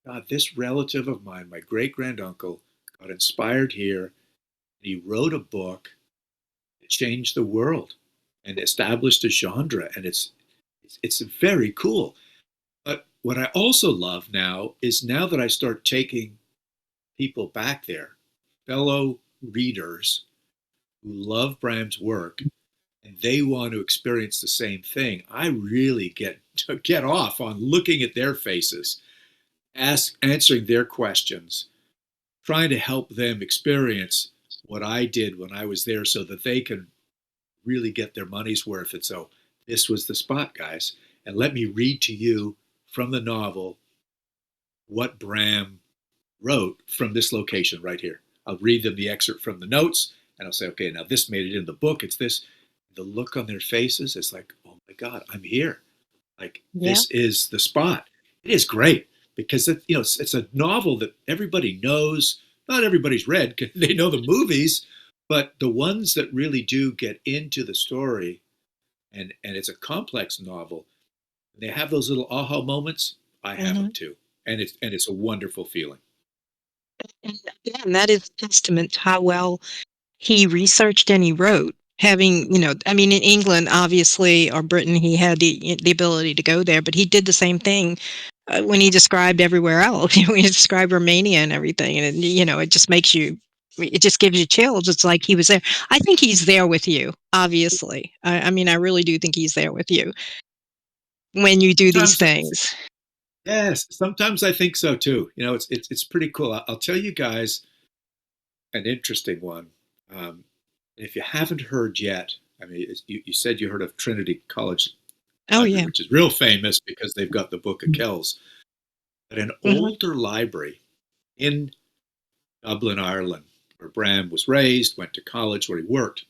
God, this relative of mine, my great-granduncle, got inspired here. He wrote a book that changed the world and established a genre, and it's very cool. But what I also love now is now that I start taking people back there, fellow readers who love Bram's work, and they want to experience the same thing, I really get off on looking at their faces, answering their questions, trying to help them experience what I did when I was there so that they can really get their money's worth. And so this was the spot, guys. And let me read to you from the novel what Bram wrote from this location right here. I'll read them the excerpt from the notes, and I'll say, okay, now this made it in the book. It's this. The look on their faces is like, oh my God, I'm here. Like, this is the spot. It is great because it's a novel that everybody knows. Not everybody's read because they know the movies, but the ones that really do get into the story, and it's a complex novel, they have those little aha moments. I have them too, and it's a wonderful feeling. And again, that is testament to how well he researched and he wrote. Having, I mean, in England, obviously, or Britain, he had the ability to go there, but he did the same thing when he described everywhere else. He described Romania and everything, and it just it just gives you chills. It's like he was there. I think he's there with you. Obviously, I mean, I really do think he's there with you when you do these things. Yes, sometimes I think so too. It's pretty cool. I'll tell you guys an interesting one. If you haven't heard yet, I mean, you said you heard of Trinity College Library, which is real famous because they've got the Book of Kells. But an older library in Dublin, Ireland, where Bram was raised, went to college, where he worked.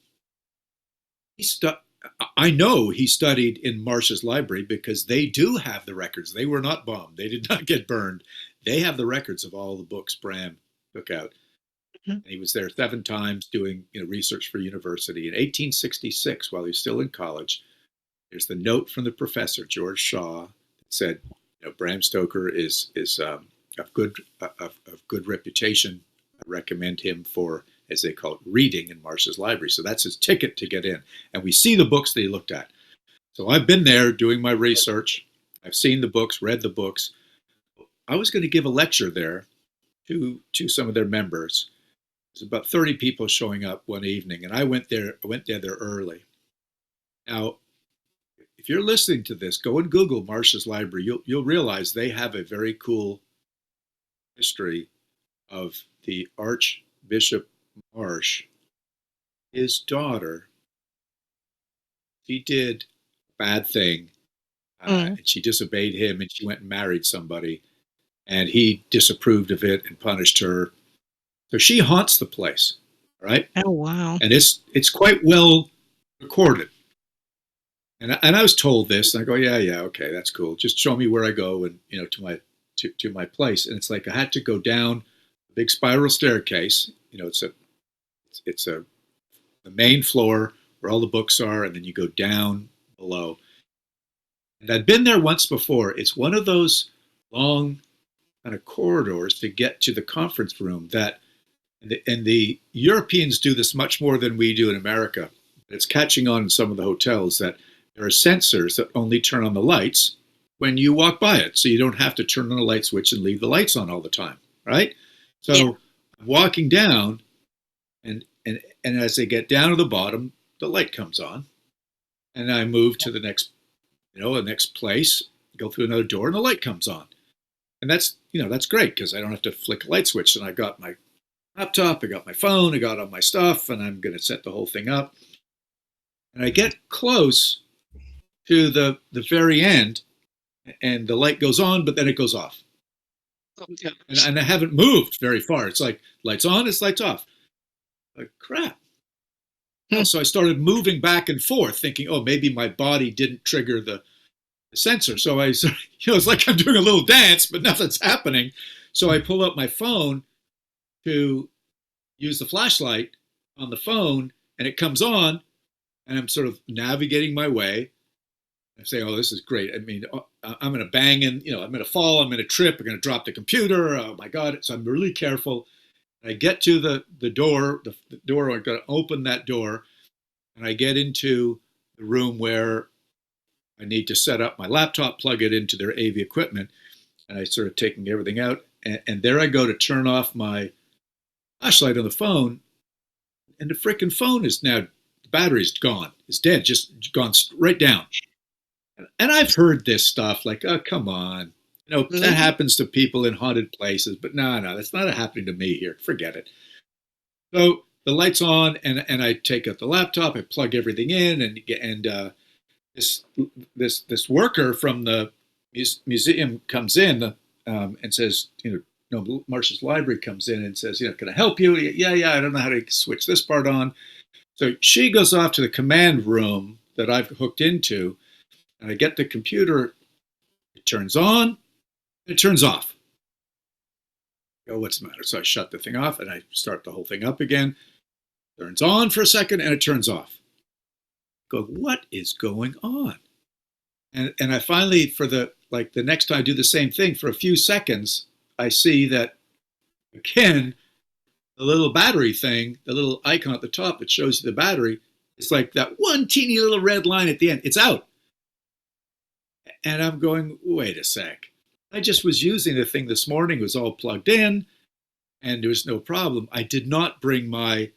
I know he studied in Marsh's library because they do have the records. They were not bombed. They did not get burned. They have the records of all the books Bram took out. And he was there 7 times doing research for university. In 1866, while he was still in college, there's the note from the professor, George Shaw, that said, Bram Stoker is of good reputation. I recommend him for, as they call it, reading in Marsh's library. So that's his ticket to get in. And we see the books that he looked at. So I've been there doing my research. I've seen the books, read the books. I was going to give a lecture there to some of their members. There's about 30 people showing up one evening, and I went there early. Now, if you're listening to this, go and Google Marsh's library. You'll realize they have a very cool history of the Archbishop Marsh. His daughter she did a bad thing, Mm. and she disobeyed him, and she went and married somebody, and he disapproved of it and punished her. So she haunts the place, right? Oh, wow. And it's quite well recorded. And I was told this, and I go, yeah, okay, that's cool. Just show me where I go, and to my place. And it's like I had to go down a big spiral staircase. It's the main floor where all the books are, and then you go down below. And I'd been there once before. It's one of those long kind of corridors to get to the conference room that, and the Europeans do this much more than we do in America. It's catching on in some of the hotels that there are sensors that only turn on the lights when you walk by it. So you don't have to turn on the light switch and leave the lights on all the time, right? So Yeah. I'm walking down, and as they get down to the bottom, the light comes on. And I move to the next place, go through another door, and the light comes on. And that's great because I don't have to flick a light switch. And I got my laptop, I got my phone, I got all my stuff, and I'm going to set the whole thing up. And I get close to the very end, and the light goes on, but then it goes off. Oh, yeah. And I haven't moved very far. It's like lights on, it's lights off. Like, crap. So I started moving back and forth, thinking, oh, maybe my body didn't trigger the sensor. So it's like I'm doing a little dance, but nothing's happening. So I pull up my phone to use the flashlight on the phone, and it comes on, and I'm sort of navigating my way. I'm saying, oh, this is great. I mean, I'm going to bang in, I'm going to fall, I'm going to trip, I'm going to drop the computer. Oh my God. So I'm really careful. I get to the door, the door, I'm going to open that door, and I get into the room where I need to set up my laptop, plug it into their AV equipment, and I started taking everything out. And there I go to turn off my flashlight on the phone, and the freaking phone is now, the battery's gone. It's dead, just gone right down. And I've heard this stuff like, oh, come on. That happens to people in haunted places, but no, that's not happening to me here. Forget it. So the light's on, and I take out the laptop, I plug everything in, and this worker from the museum comes in and says, Marsh's library comes in and says, can I help you? Yeah, I don't know how to switch this part on. So she goes off to the command room that I've hooked into, and I get the computer, it turns on, it turns off. I go, what's the matter? So I shut the thing off and I start the whole thing up again. Turns on for a second and it turns off. I go, what is going on? And I finally, for the next time I do the same thing, for a few seconds, I see that, again, the little battery thing, the little icon at the top that shows you the battery, it's like that one teeny little red line at the end. It's out. And I'm going, wait a sec. I just was using the thing this morning. It was all plugged in, and there was no problem. I did not bring I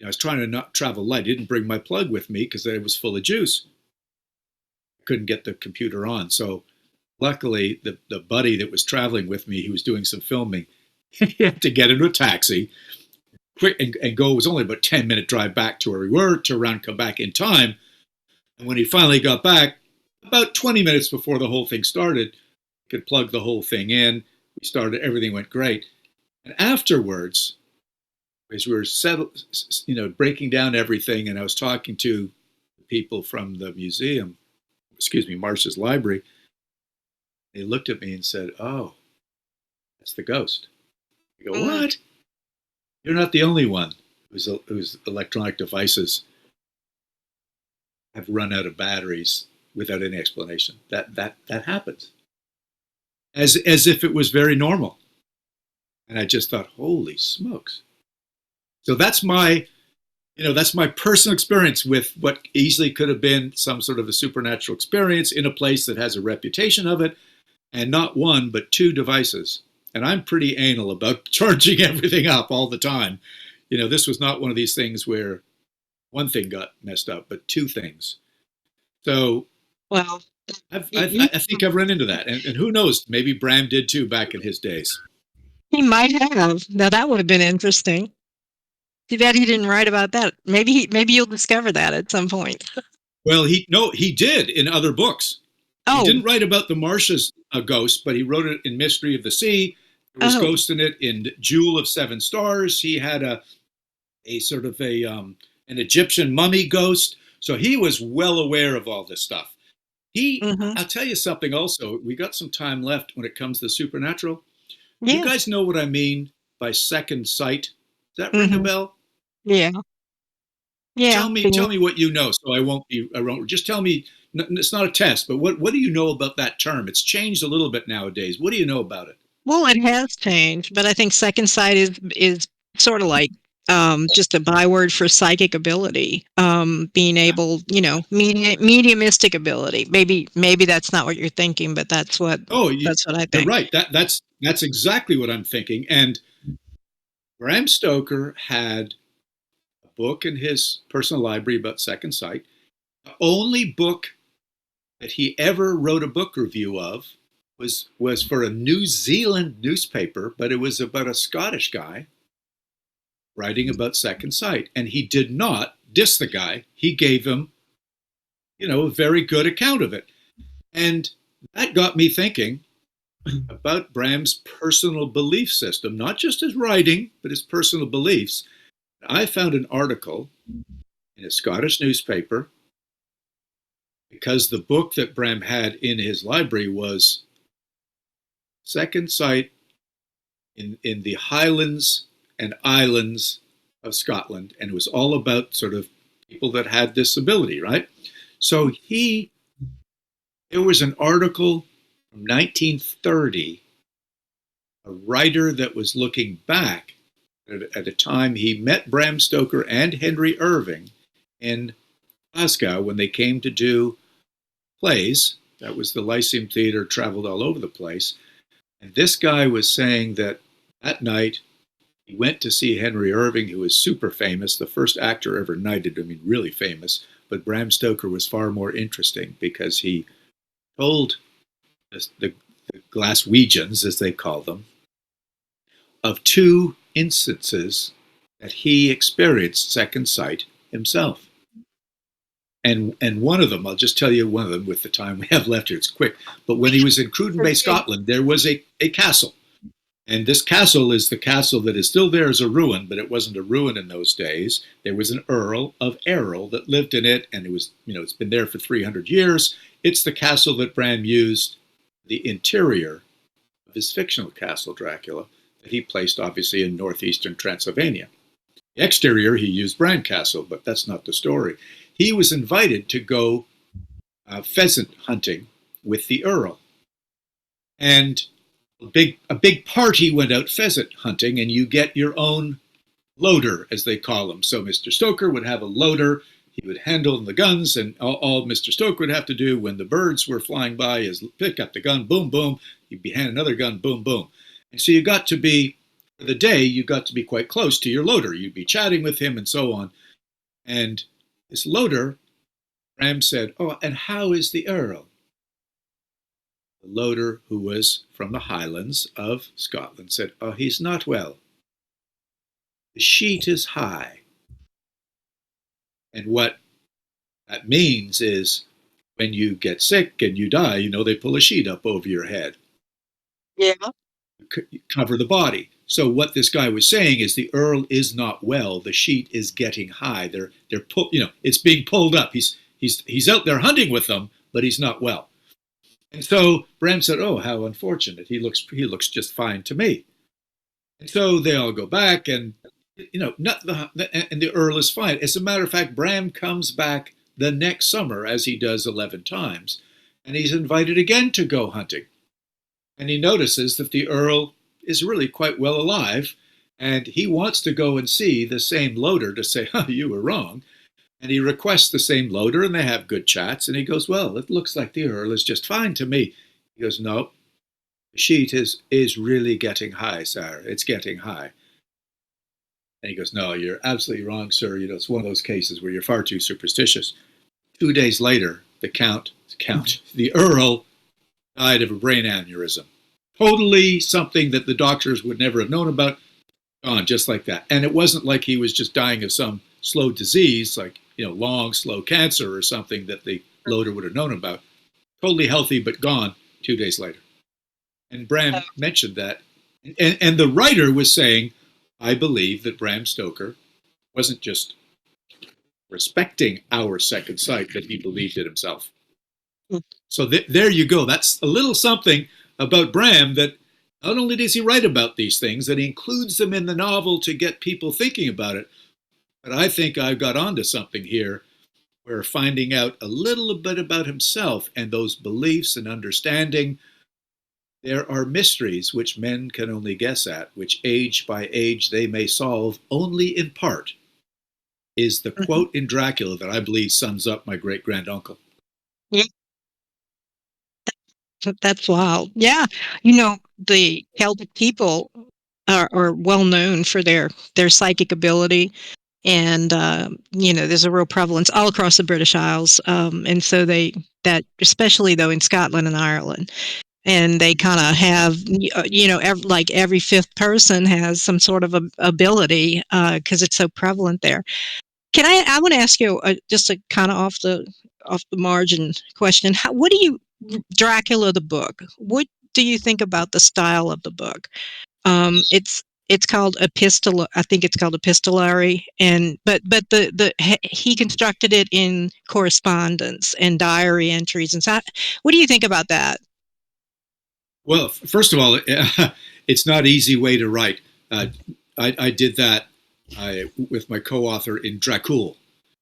was trying to not travel light. I didn't bring my plug with me because it was full of juice. I couldn't get the computer on. So luckily, the buddy that was traveling with me, he was doing some filming. He had to get into a taxi, quick, and go. It was only about a 10-minute drive back to where we were, to come back in time. And when he finally got back, about 20 minutes before the whole thing started, could plug the whole thing in. We started, everything went great. And afterwards, as we were breaking down everything, and I was talking to people from the museum, Marsh's library, they looked at me and said, oh, that's the ghost. I go, what? You're not the only one whose electronic devices have run out of batteries without any explanation. That happens. As if it was very normal. And I just thought, holy smokes. So that's my personal experience with what easily could have been some sort of a supernatural experience in a place that has a reputation of it, and not one, but two devices. And I'm pretty anal about charging everything up all the time. This was not one of these things where one thing got messed up, but two things. So, well, I think I've run into that. And who knows, maybe Bram did too back in his days. he might have. Now that would have been interesting. Too bad he didn't write about that. Maybe you'll discover that at some point. Well, he did in other books. He Oh, didn't write about the Marsha's ghost, but he wrote it in Mystery of the Sea. There was oh, ghost in it in Jewel of Seven Stars. He had a sort of an Egyptian mummy ghost. So he was well aware of all this stuff. hmm, I'll tell you something also. We got some time left when it comes to supernatural. You yeah, guys know what I mean by second sight? Does that ring a hmm, bell? yeah, yeah. Tell me what you know, so I won't. Just tell me. It's not a test, but what do you know about that term? It's changed a little bit nowadays. What do you know about it? Well, it has changed, but I think second sight is sort of like just a byword for psychic ability, being Yeah. able, mediumistic ability. Maybe that's not what you're thinking, but Oh, that's what I you're think. right. That's exactly what I'm thinking. And Bram Stoker had a book in his personal library about second sight. The only book that he ever wrote a book review of was for a New Zealand newspaper, but it was about a Scottish guy writing about second sight, and he did not diss the guy. He gave him, a very good account of it, and that got me thinking about Bram's personal belief system, not just his writing, but his personal beliefs. I found an article in a Scottish newspaper because the book that Bram had in his library was Second Sight in the Highlands and Islands of Scotland, and it was all about sort of people that had this ability, right? So there was an article from 1930, a writer that was looking back at a time he met Bram Stoker and Henry Irving in Glasgow when they came to do plays. That was the Lyceum Theatre, traveled all over the place. And this guy was saying that night he went to see Henry Irving, who was super famous, the first actor ever knighted. I mean, really famous. But Bram Stoker was far more interesting because he told the Glaswegians, as they call them, of two instances that he experienced second sight himself. And one of them, I'll just tell you one of them with the time we have left here, it's quick. But when he was in Cruden Bay, Scotland, there was a castle. And this castle is the castle that is still there as a ruin, but it wasn't a ruin in those days. There was an Earl of Errol that lived in it, and it was, it's been there for 300 years. It's the castle that Bram used, the interior of his fictional castle, Dracula, that he placed obviously in northeastern Transylvania. The exterior, he used Bran Castle, but that's not the story. He was invited to go pheasant hunting with the Earl. And a big party went out pheasant hunting, and you get your own loader, as they call them. So Mr. Stoker would have a loader. He would handle the guns, and all Mr. Stoker would have to do when the birds were flying by is pick up the gun, boom, boom. He'd be handing another gun, boom, boom. And so you got to be, for the day, you got to be quite close to your loader. You'd be chatting with him and so on. And this loader, Bram said, "Oh, and how is the Earl?" The loader, who was from the Highlands of Scotland, said, "Oh, he's not well. The sheet is high." And what that means is when you get sick and you die, they pull a sheet up over your head, Yeah. cover the body. So what this guy was saying is the Earl is not well. The sheet is getting high. It's being pulled up. He's out there hunting with them, but he's not well. And so Bram said, "Oh, how unfortunate. He looks just fine to me." And so they all go back, and and the Earl is fine. As a matter of fact, Bram comes back the next summer, as he does 11 times, and he's invited again to go hunting. And he notices that the Earl is really quite well alive, and he wants to go and see the same loader to say, "Oh, you were wrong." And he requests the same loader, and they have good chats. And he goes, "Well, it looks like the Earl is just fine to me." He goes, "No, the sheet is really getting high, sir. It's getting high." And he goes, "No, you're absolutely wrong, sir. It's one of those cases where you're far too superstitious." 2 days later, the Earl died of a brain aneurysm. Totally something that the doctors would never have known about. Gone just like that. And it wasn't like he was just dying of some slow disease, like long, slow cancer or something that the loader would have known about. Totally healthy, but gone 2 days later. And Bram mentioned that. And the writer was saying, I believe that Bram Stoker wasn't just respecting our second sight, that he believed it himself. So there you go. That's a little something about Bram, that not only does he write about these things, that he includes them in the novel to get people thinking about it, but I think I've got onto something here where finding out a little bit about himself and those beliefs and understanding, there are mysteries which men can only guess at, which age by age they may solve only in part, is the quote in Dracula that I believe sums up my great-granduncle. Yeah, that's wild. Yeah, the Celtic people are well known for their psychic ability, and there's a real prevalence all across the British Isles, and so that especially though in Scotland and Ireland, and they kind of have like every fifth person has some sort of ability because it's so prevalent there. I want to ask you just a kind of off the margin question. What do you Dracula the book? What do you think about the style of the book? It's called I think it's called epistolary, and but he constructed it in correspondence and diary entries, and so what do you think about that? Well, first of all, it's not an easy way to write. I did that with my co-author in Dracul.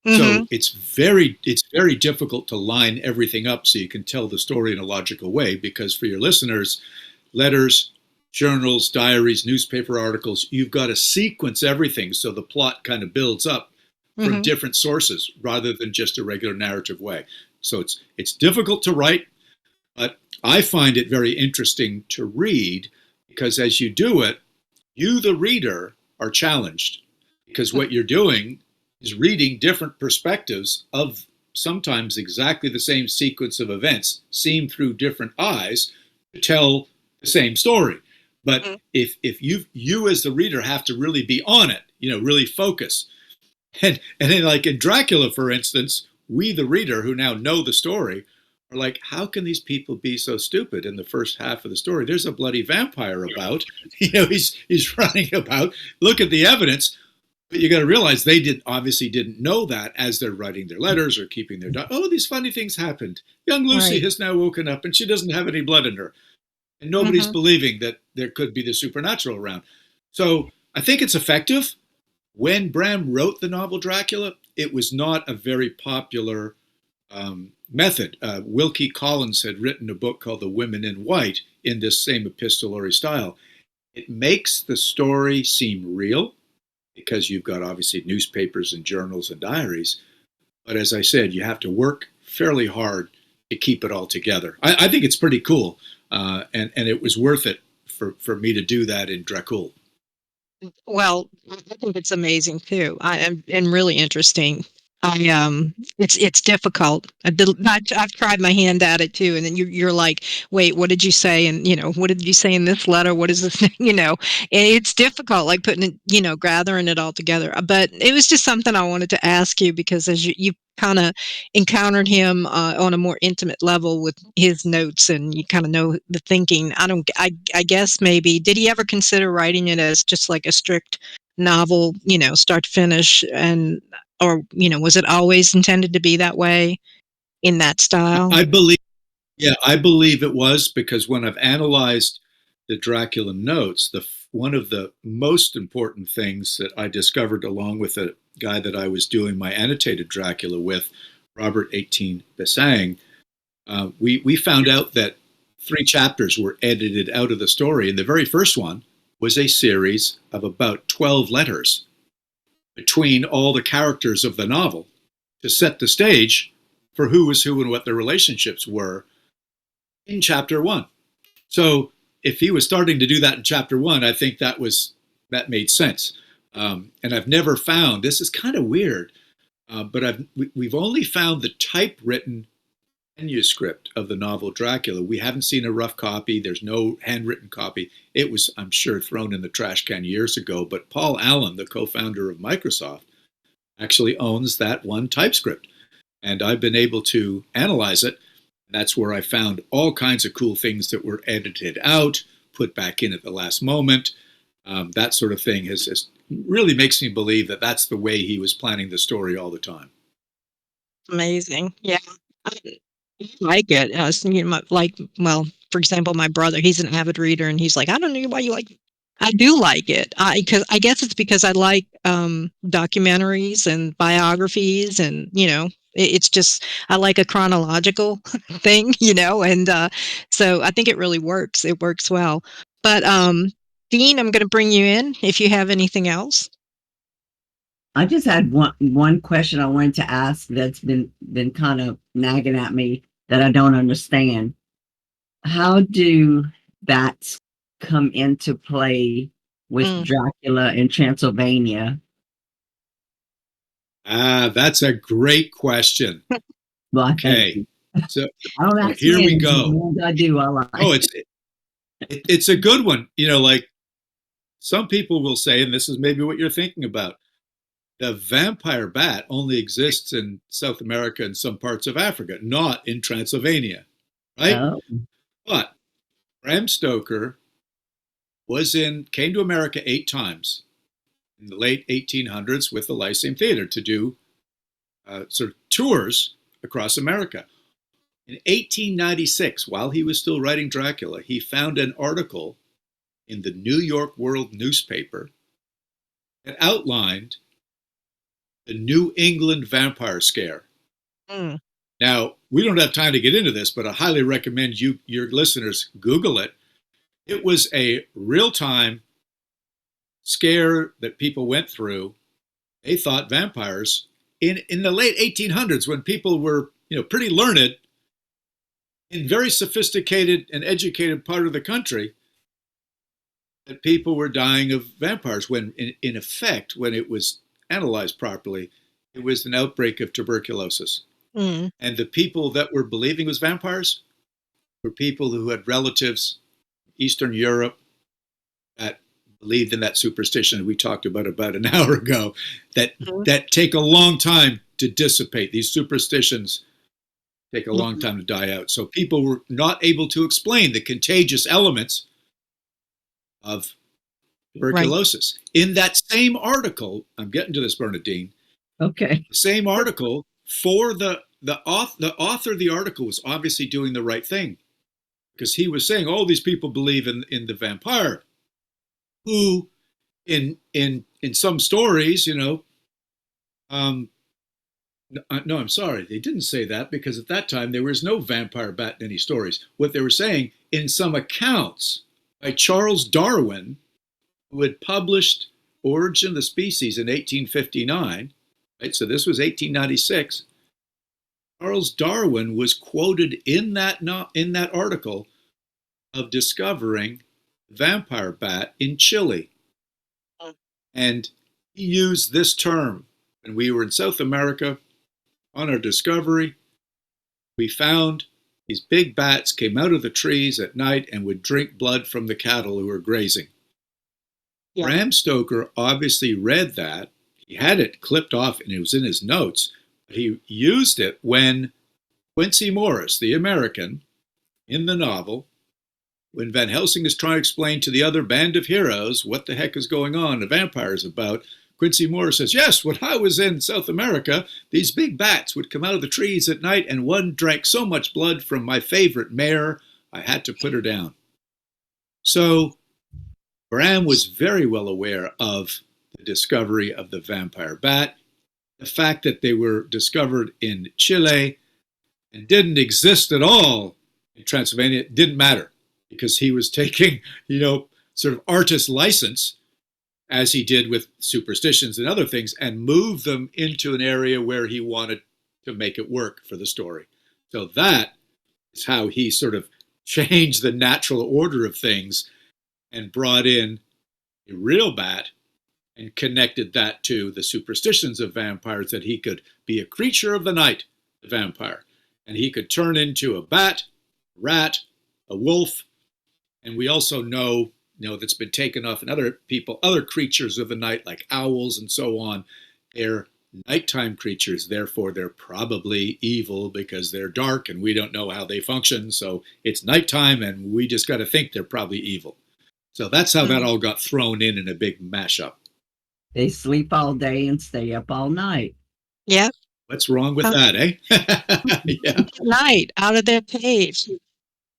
So it's very difficult to line everything up so you can tell the story in a logical way, because for your listeners, letters, journals, diaries, newspaper articles, you've got to sequence everything so the plot kind of builds up from different sources rather than just a regular narrative way. So it's difficult to write, but I find it very interesting to read, because as you do it, you, the reader, are challenged, because what you're doing is reading different perspectives of sometimes exactly the same sequence of events seen through different eyes to tell the same story. But if you as the reader have to really be on it, really focus. And then, like in Dracula, for instance, we, the reader, who now know the story, are like, how can these people be so stupid in the first half of the story? There's a bloody vampire about, he's running about. Look at the evidence. But you got to realize they obviously didn't know that as they're writing their letters or keeping their oh, these funny things happened. Young Lucy has now woken up and she doesn't have any blood in her. And nobody's believing that there could be the supernatural around. So I think it's effective. When Bram wrote the novel Dracula, it was not a very popular method. Wilkie Collins had written a book called The Women in White in this same epistolary style. It makes the story seem real, because you've got obviously newspapers and journals and diaries. But as I said, you have to work fairly hard to keep it all together. I think it's pretty cool. And it was worth it for me to do that in Dracul. Well, I think it's amazing too, and really interesting. It's difficult. I've tried my hand at it too, and then you're like, wait, what did you say? And what did you say in this letter? What is this? And it's difficult, like putting it, gathering it all together. But it was just something I wanted to ask you, because as you kind of encountered him on a more intimate level with his notes, and you kind of know the thinking. I guess maybe did he ever consider writing it as just like a strict novel, start to finish, or was it always intended to be that way in that style? I believe it was, because when I've analyzed the Dracula notes, one of the most important things that I discovered, along with a guy that I was doing my annotated Dracula with, Robert Eighteen-Bisang, we found out that 3 chapters were edited out of the story, and the very first one was a series of about 12 letters between all the characters of the novel to set the stage for who was who and what their relationships were in chapter 1. So if he was starting to do that in chapter 1, I think that made sense. And I've never found, this is kind of weird, but we've only found the typewritten manuscript of the novel Dracula. We haven't seen a rough copy. There's no handwritten copy. It was, I'm sure, thrown in the trash can years ago. But Paul Allen, the co-founder of Microsoft, actually owns that one typescript. And I've been able to analyze it. That's where I found all kinds of cool things that were edited out, put back in at the last moment. That sort of thing has really makes me believe that that's the way he was planning the story all the time. Amazing. Yeah. I like it. Like, well, for example, my brother, he's an avid reader, and he's like, I don't know why you like it. I do like it. I guess it's because I like documentaries and biographies, and it's just I like a chronological thing, and so I think it really works. It works well. But Dean, I'm going to bring you in if you have anything else. I just had one question I wanted to ask that's been kind of nagging at me that I don't understand. How do bats come into play with Mm. Dracula in Transylvania? That's a great question. Well, Okay, so I don't ask here we many, go. the ones I do, I like. Oh, it's a good one. Like some people will say, and this is maybe what you're thinking about, the vampire bat only exists in South America and some parts of Africa, not in Transylvania, right? Oh, But Bram Stoker came to America 8 times in the late 1800s with the Lyceum Theater to do sort of tours across America. In 1896, while he was still writing Dracula, he found an article in the New York World newspaper that outlined the New England vampire scare. Mm. Now, we don't have time to get into this, but I highly recommend your listeners Google it. It was a real-time scare that people went through. They thought vampires in the late 1800s, when people were pretty learned in very sophisticated and educated part of the country, that people were dying of vampires, when in effect, when it was analyzed properly, it was an outbreak of tuberculosis. Mm. And the people that were believing it was vampires were people who had relatives in Eastern Europe that believed in that superstition we talked about an hour ago, that take a long time to dissipate. These superstitions take a long time to die out. So people were not able to explain the contagious elements of tuberculosis. Right. In that same article, I'm getting to this, Bernadine. okay. The same article, for the author of the article was obviously doing the right thing, because he was saying, oh, these people believe in the vampire, who in some stories, no, I'm sorry, they didn't say that, because at that time there was no vampire bat in any stories. What they were saying, in some accounts by Charles Darwin, who had published Origin of the Species in 1859, right? So this was 1896. Charles Darwin was quoted in that article of discovering vampire bat in Chile. And he used this term. When we were in South America on our discovery, we found these big bats came out of the trees at night and would drink blood from the cattle who were grazing. Yeah. Bram Stoker obviously read that. He had it clipped off and it was in his notes. But he used it when Quincy Morris, the American, in the novel, when Van Helsing is trying to explain to the other band of heroes what the heck is going on, the vampires about, Quincy Morris says, yes, when I was in South America, these big bats would come out of the trees at night, and one drank so much blood from my favorite mare, I had to put her down. So Bram was very well aware of the discovery of the vampire bat, the fact that they were discovered in Chile and didn't exist at all in Transylvania. It didn't matter, because he was taking, sort of artist license, as he did with superstitions and other things, and move them into an area where he wanted to make it work for the story. So that is how he sort of changed the natural order of things and brought in a real bat and connected that to the superstitions of vampires, that he could be a creature of the night, the vampire, and he could turn into a bat, a rat, a wolf. And we also know, that's been taken off in other creatures of the night, like owls and so on. They're nighttime creatures, therefore they're probably evil because they're dark and we don't know how they function. So it's nighttime and we just got to think they're probably evil. So that's how that all got thrown in a big mashup. They sleep all day and stay up all night. Yeah. What's wrong with that, eh? Yeah. Night out of their cage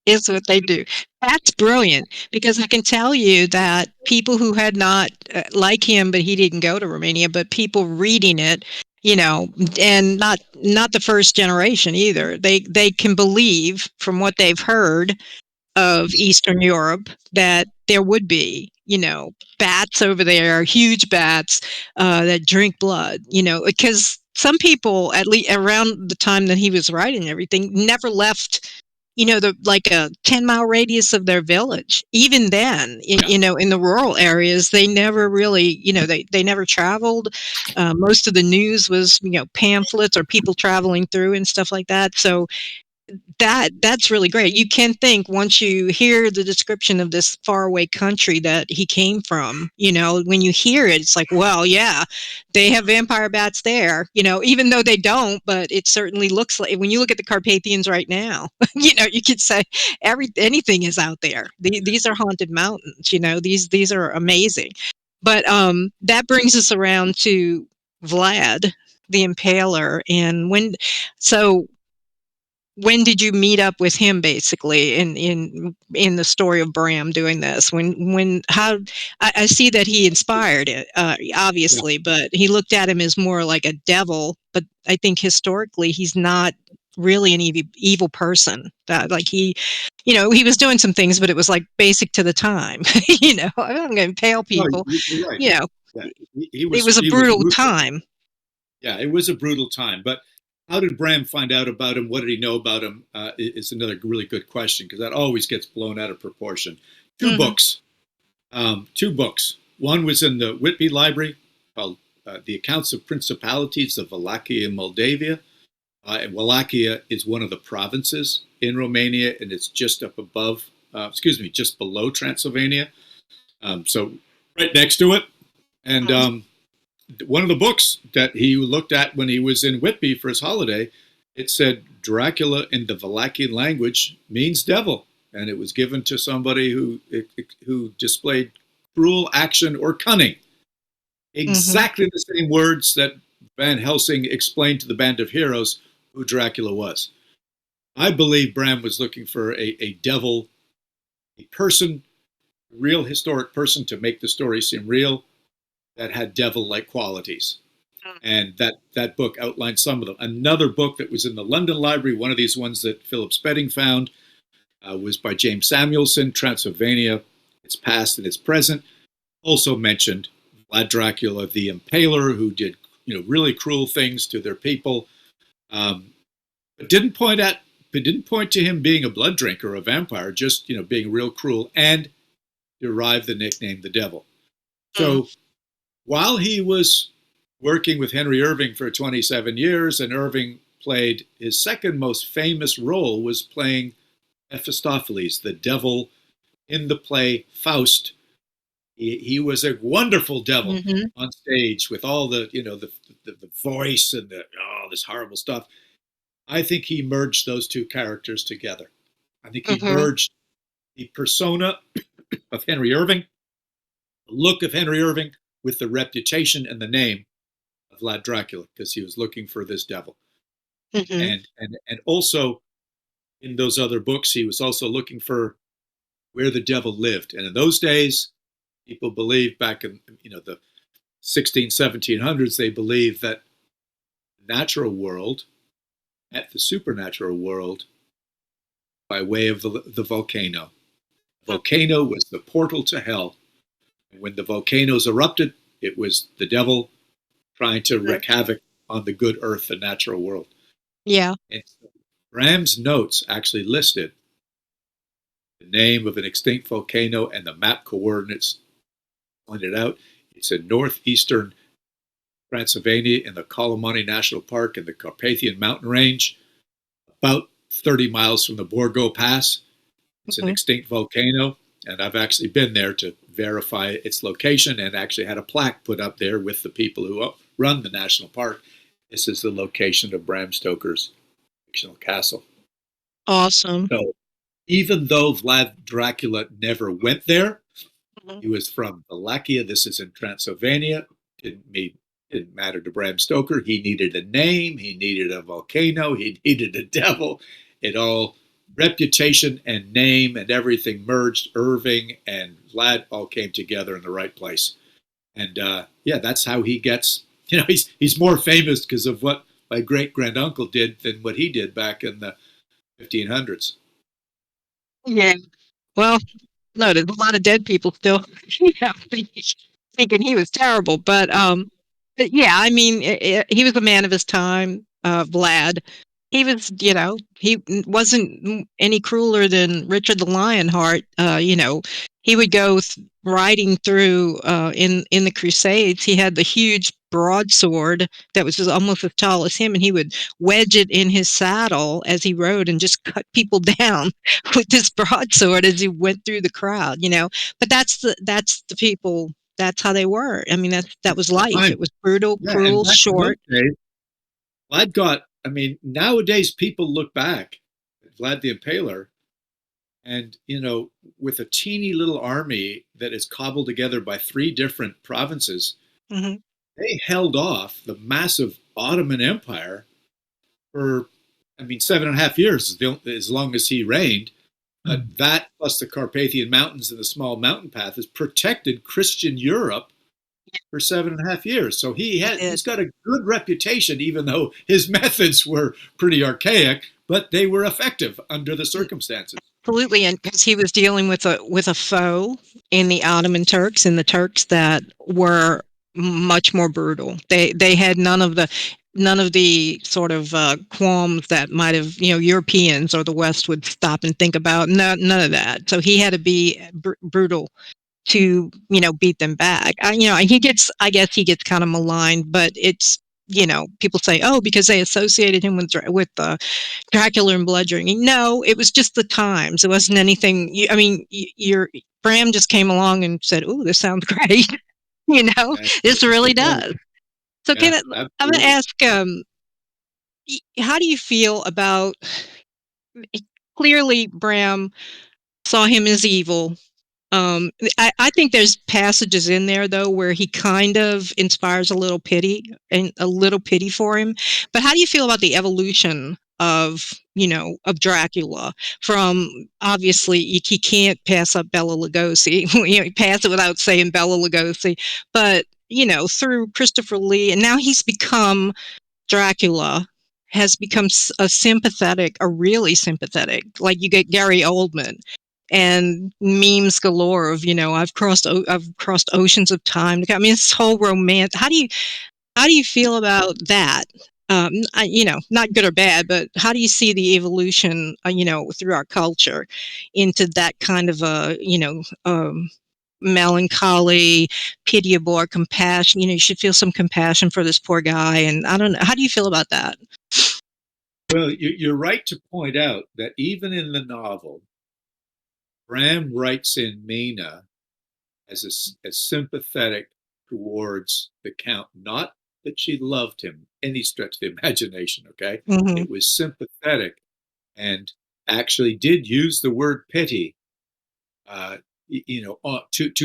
is what they do. That's brilliant, because I can tell you that people who had not, like him, but he didn't go to Romania, but people reading it, and not the first generation either. They can believe from what they've heard of Eastern Europe that there would be, bats over there, huge bats that drink blood, because some people, at least around the time that he was writing everything, never left, like a 10-mile radius of their village. Even then, in the rural areas, they never really, they never traveled. Most of the news was, pamphlets or people traveling through and stuff like that. So that's really great. You can think, once you hear the description of this faraway country that he came from, when you hear it, it's like, well, yeah, they have vampire bats there, even though they don't, but it certainly looks like, when you look at the Carpathians right now, you could say anything is out there. These are haunted mountains, these are amazing. But that brings us around to Vlad the Impaler. And when did you meet up with him, basically, in the story of Bram doing this? How I see that he inspired it, obviously, but he looked at him as more like a devil. But I think historically he's not really an evil person. That, like, he was doing some things, but it was like basic to the time. I'm going to impale people. No, you're right. Yeah, it was a brutal time. Yeah, it was a brutal time. But how did Bram find out about him? What did he know about him? Is another really good question, because that always gets blown out of proportion. Two books. One was in the Whitby Library called The Accounts of Principalities of Wallachia and Moldavia. And Wallachia is one of the provinces in Romania, and it's just up above, just below Transylvania. So right next to it. And one of the books that he looked at when he was in Whitby for his holiday, it said Dracula in the Wallachian language means devil. And it was given to somebody who displayed cruel action or cunning. Exactly the same words that Van Helsing explained to the band of heroes who Dracula was. I believe Bram was looking for a devil, a person, a real historic person, to make the story seem real, that had devil-like qualities. And that book outlined some of them. Another book that was in the London Library, one of these ones that Philip Spedding found, was by James Samuelson, Transylvania, Its Past and Its Present. Also mentioned Vlad Dracula the Impaler, who did really cruel things to their people, but didn't point to him being a blood drinker or a vampire, just being real cruel, and derived the nickname the Devil. So while he was working with Henry Irving for 27 years, and Irving played his second most famous role was playing Mephistopheles, the devil in the play Faust. He was a wonderful devil on stage with all the voice and this horrible stuff. I think he merged those two characters together. I think he merged the persona of Henry Irving, the look of Henry Irving, with the reputation and the name of Vlad Dracula, because he was looking for this devil. And also in those other books, he was also looking for where the devil lived. And in those days, people believed, back in the 1700s, they believed that the natural world met the supernatural world by way of the volcano. The volcano was the portal to hell. And when the volcanoes erupted, it was the devil trying to wreak havoc on the good earth, the natural world. Yeah. And so Bram's notes actually listed the name of an extinct volcano and the map coordinates pointed out. It's in northeastern Transylvania in the Kolomani National Park in the Carpathian mountain range, about 30 miles from the Borgo Pass. It's an extinct volcano, and I've actually been there to verify its location, and actually had a plaque put up there with the people run the national park. This is the location of Bram Stoker's fictional castle. Awesome. So even though Vlad Dracula never went there, Mhm. he was from Wallachia. This is in Transylvania. Didn't matter to Bram Stoker. He needed a name. He needed a volcano. He needed a devil. It all, reputation and name and everything merged. Irving and Vlad all came together in the right place. And yeah, that's how he gets, he's more famous because of what my great-granduncle did than what he did back in the 1500s. Yeah. Well, no, there's a lot of dead people still, thinking he was terrible. But yeah, I mean, he was a man of his time, Vlad. He was, he wasn't any crueler than Richard the Lionheart. He would go riding through in the Crusades. He had the huge broadsword that was just almost as tall as him, and he would wedge it in his saddle as he rode and just cut people down with this broadsword as he went through the crowd. But that's the people. That's how they were. I mean, that was life. It was brutal, Yeah, and cruel, back in those short. days, nowadays people look back at Vlad the Impaler and, with a teeny little army that is cobbled together by 3 different provinces, Hmm. they held off the massive Ottoman Empire for, 7.5 years, as long as he reigned. But that, plus the Carpathian Mountains and the small mountain path, has protected Christian Europe for 7.5 years. So he's got a good reputation, even though his methods were pretty archaic, but they were effective under the circumstances. Absolutely, and because he was dealing with a foe in the Ottoman Turks, and the Turks that were much more brutal. They had none of the sort of qualms that might have Europeans or the West would stop and think about. None of that. So he had to be brutal to beat them back. I guess he gets kind of maligned, but it's people say, oh, because they associated him with Dracula and bludgeoning. No, it was just the times. It wasn't anything. Your Bram just came along and said, "Oh, this sounds great." This really does. So Yeah, I'm going to absolutely. ask, how do you feel about? Clearly, Bram saw him as evil. I think there's passages in there though where he kind of inspires a little pity for him. But how do you feel about the evolution of Dracula? From obviously he can't pass up Bela Lugosi. He pass it without saying Bela Lugosi. But through Christopher Lee, and now he's become Dracula. Has become a really sympathetic. Like you get Gary Oldman, and memes galore of I've crossed oceans of time. I mean, this whole romance. How do you feel about that? Not good or bad, but how do you see the evolution? Through our culture, into that kind of melancholy, pitiable, or compassion. You should feel some compassion for this poor guy. And I don't know. How do you feel about that? Well, you're right to point out that even in the novel, Bram writes in Mina as sympathetic towards the Count. Not that she loved him any stretch of the imagination, okay? Mm-hmm. It was sympathetic and actually did use the word pity, to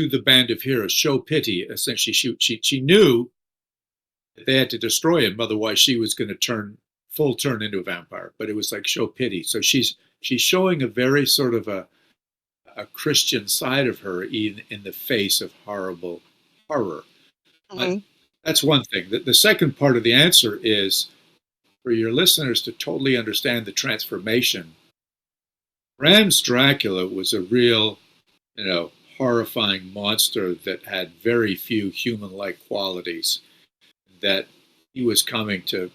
the band of heroes, show pity. Essentially, she knew that they had to destroy him, otherwise she was going to turn into a vampire. But it was like show pity. So she's showing a very sort of a Christian side of her in the face of horrible horror. Mm-hmm. But that's one thing. The second part of the answer is for your listeners to totally understand the transformation. Bram's Dracula was a real, horrifying monster that had very few human-like qualities, that he was coming to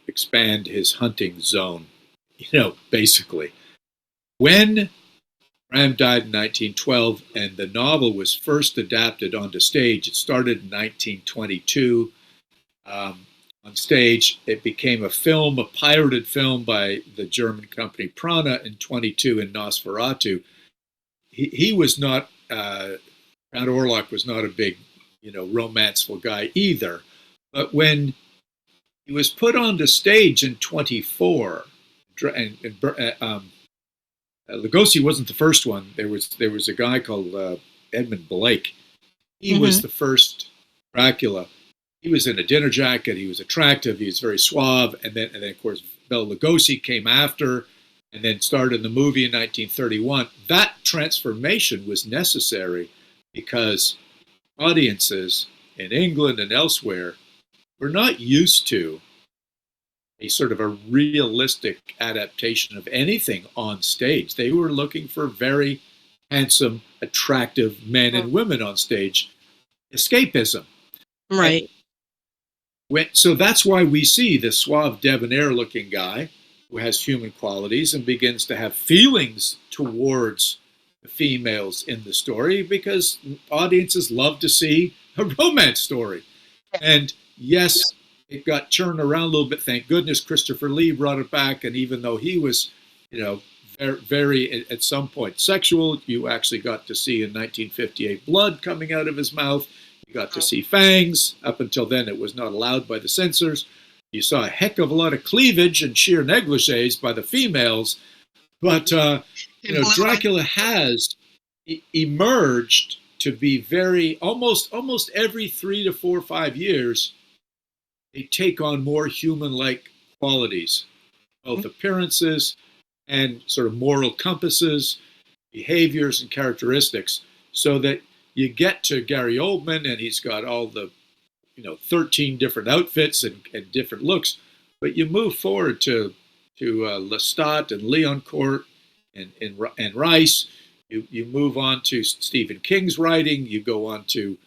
expand his hunting zone, basically. When Bram died in 1912, and the novel was first adapted onto stage. It started in 1922. On stage, it became a pirated film by the German company Prana in 22 in Nosferatu. He was not, Count Orlok was not a big, romanceful guy either. But when he was put on the stage in 24, and Lugosi wasn't the first one. There was a guy called Edmund Blake. He was the first Dracula. He was in a dinner jacket. He was attractive. He was very suave. And then of course, Bela Lugosi came after, and then started the movie in 1931. That transformation was necessary because audiences in England and elsewhere were not used to a sort of a realistic adaptation of anything on stage. They were looking for very handsome, attractive men and women on stage. Escapism. Right. So that's why we see this suave, debonair-looking guy who has human qualities and begins to have feelings towards the females in the story, because audiences love to see a romance story. And yes, it got turned around a little bit. Thank goodness Christopher Lee brought it back. And even though he was, very, very at some point sexual, you actually got to see in 1958 blood coming out of his mouth. You got to see fangs. Up until then, it was not allowed by the censors. You saw a heck of a lot of cleavage and sheer negligees by the females. But, Dracula has emerged to be very, almost every 3 to 4 or 5 years, they take on more human-like qualities, both appearances and sort of moral compasses, behaviors and characteristics, so that you get to Gary Oldman and he's got all the, 13 different outfits and different looks. But you move forward to Lestat and Leoncourt and Rice. You move on to Stephen King's writing. You go on to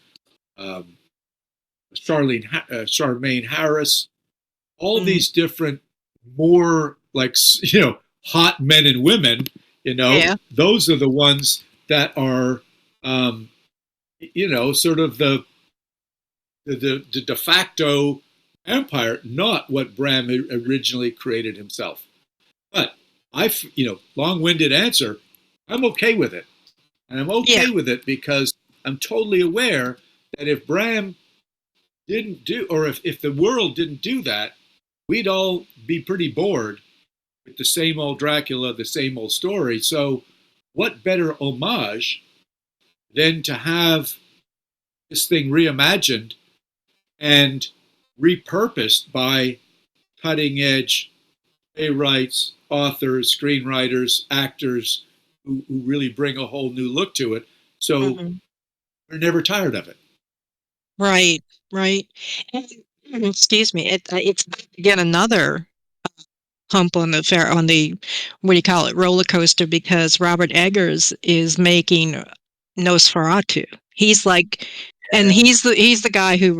Charmaine Harris. All these different, more like hot men and women. Those are the ones that are sort of the de facto empire, not what Bram originally created himself. But long-winded answer, I'm okay with it. And I'm okay with it because I'm totally aware that if Bram didn't do, or if the world didn't do that, we'd all be pretty bored with the same old Dracula, the same old story. So what better homage than to have this thing reimagined and repurposed by cutting edge playwrights, authors, screenwriters, actors who really bring a whole new look to it. So we're never tired of it. Right. And, excuse me. It's again another hump on the what do you call it, roller coaster, because Robert Eggers is making Nosferatu. He's like, and he's the guy who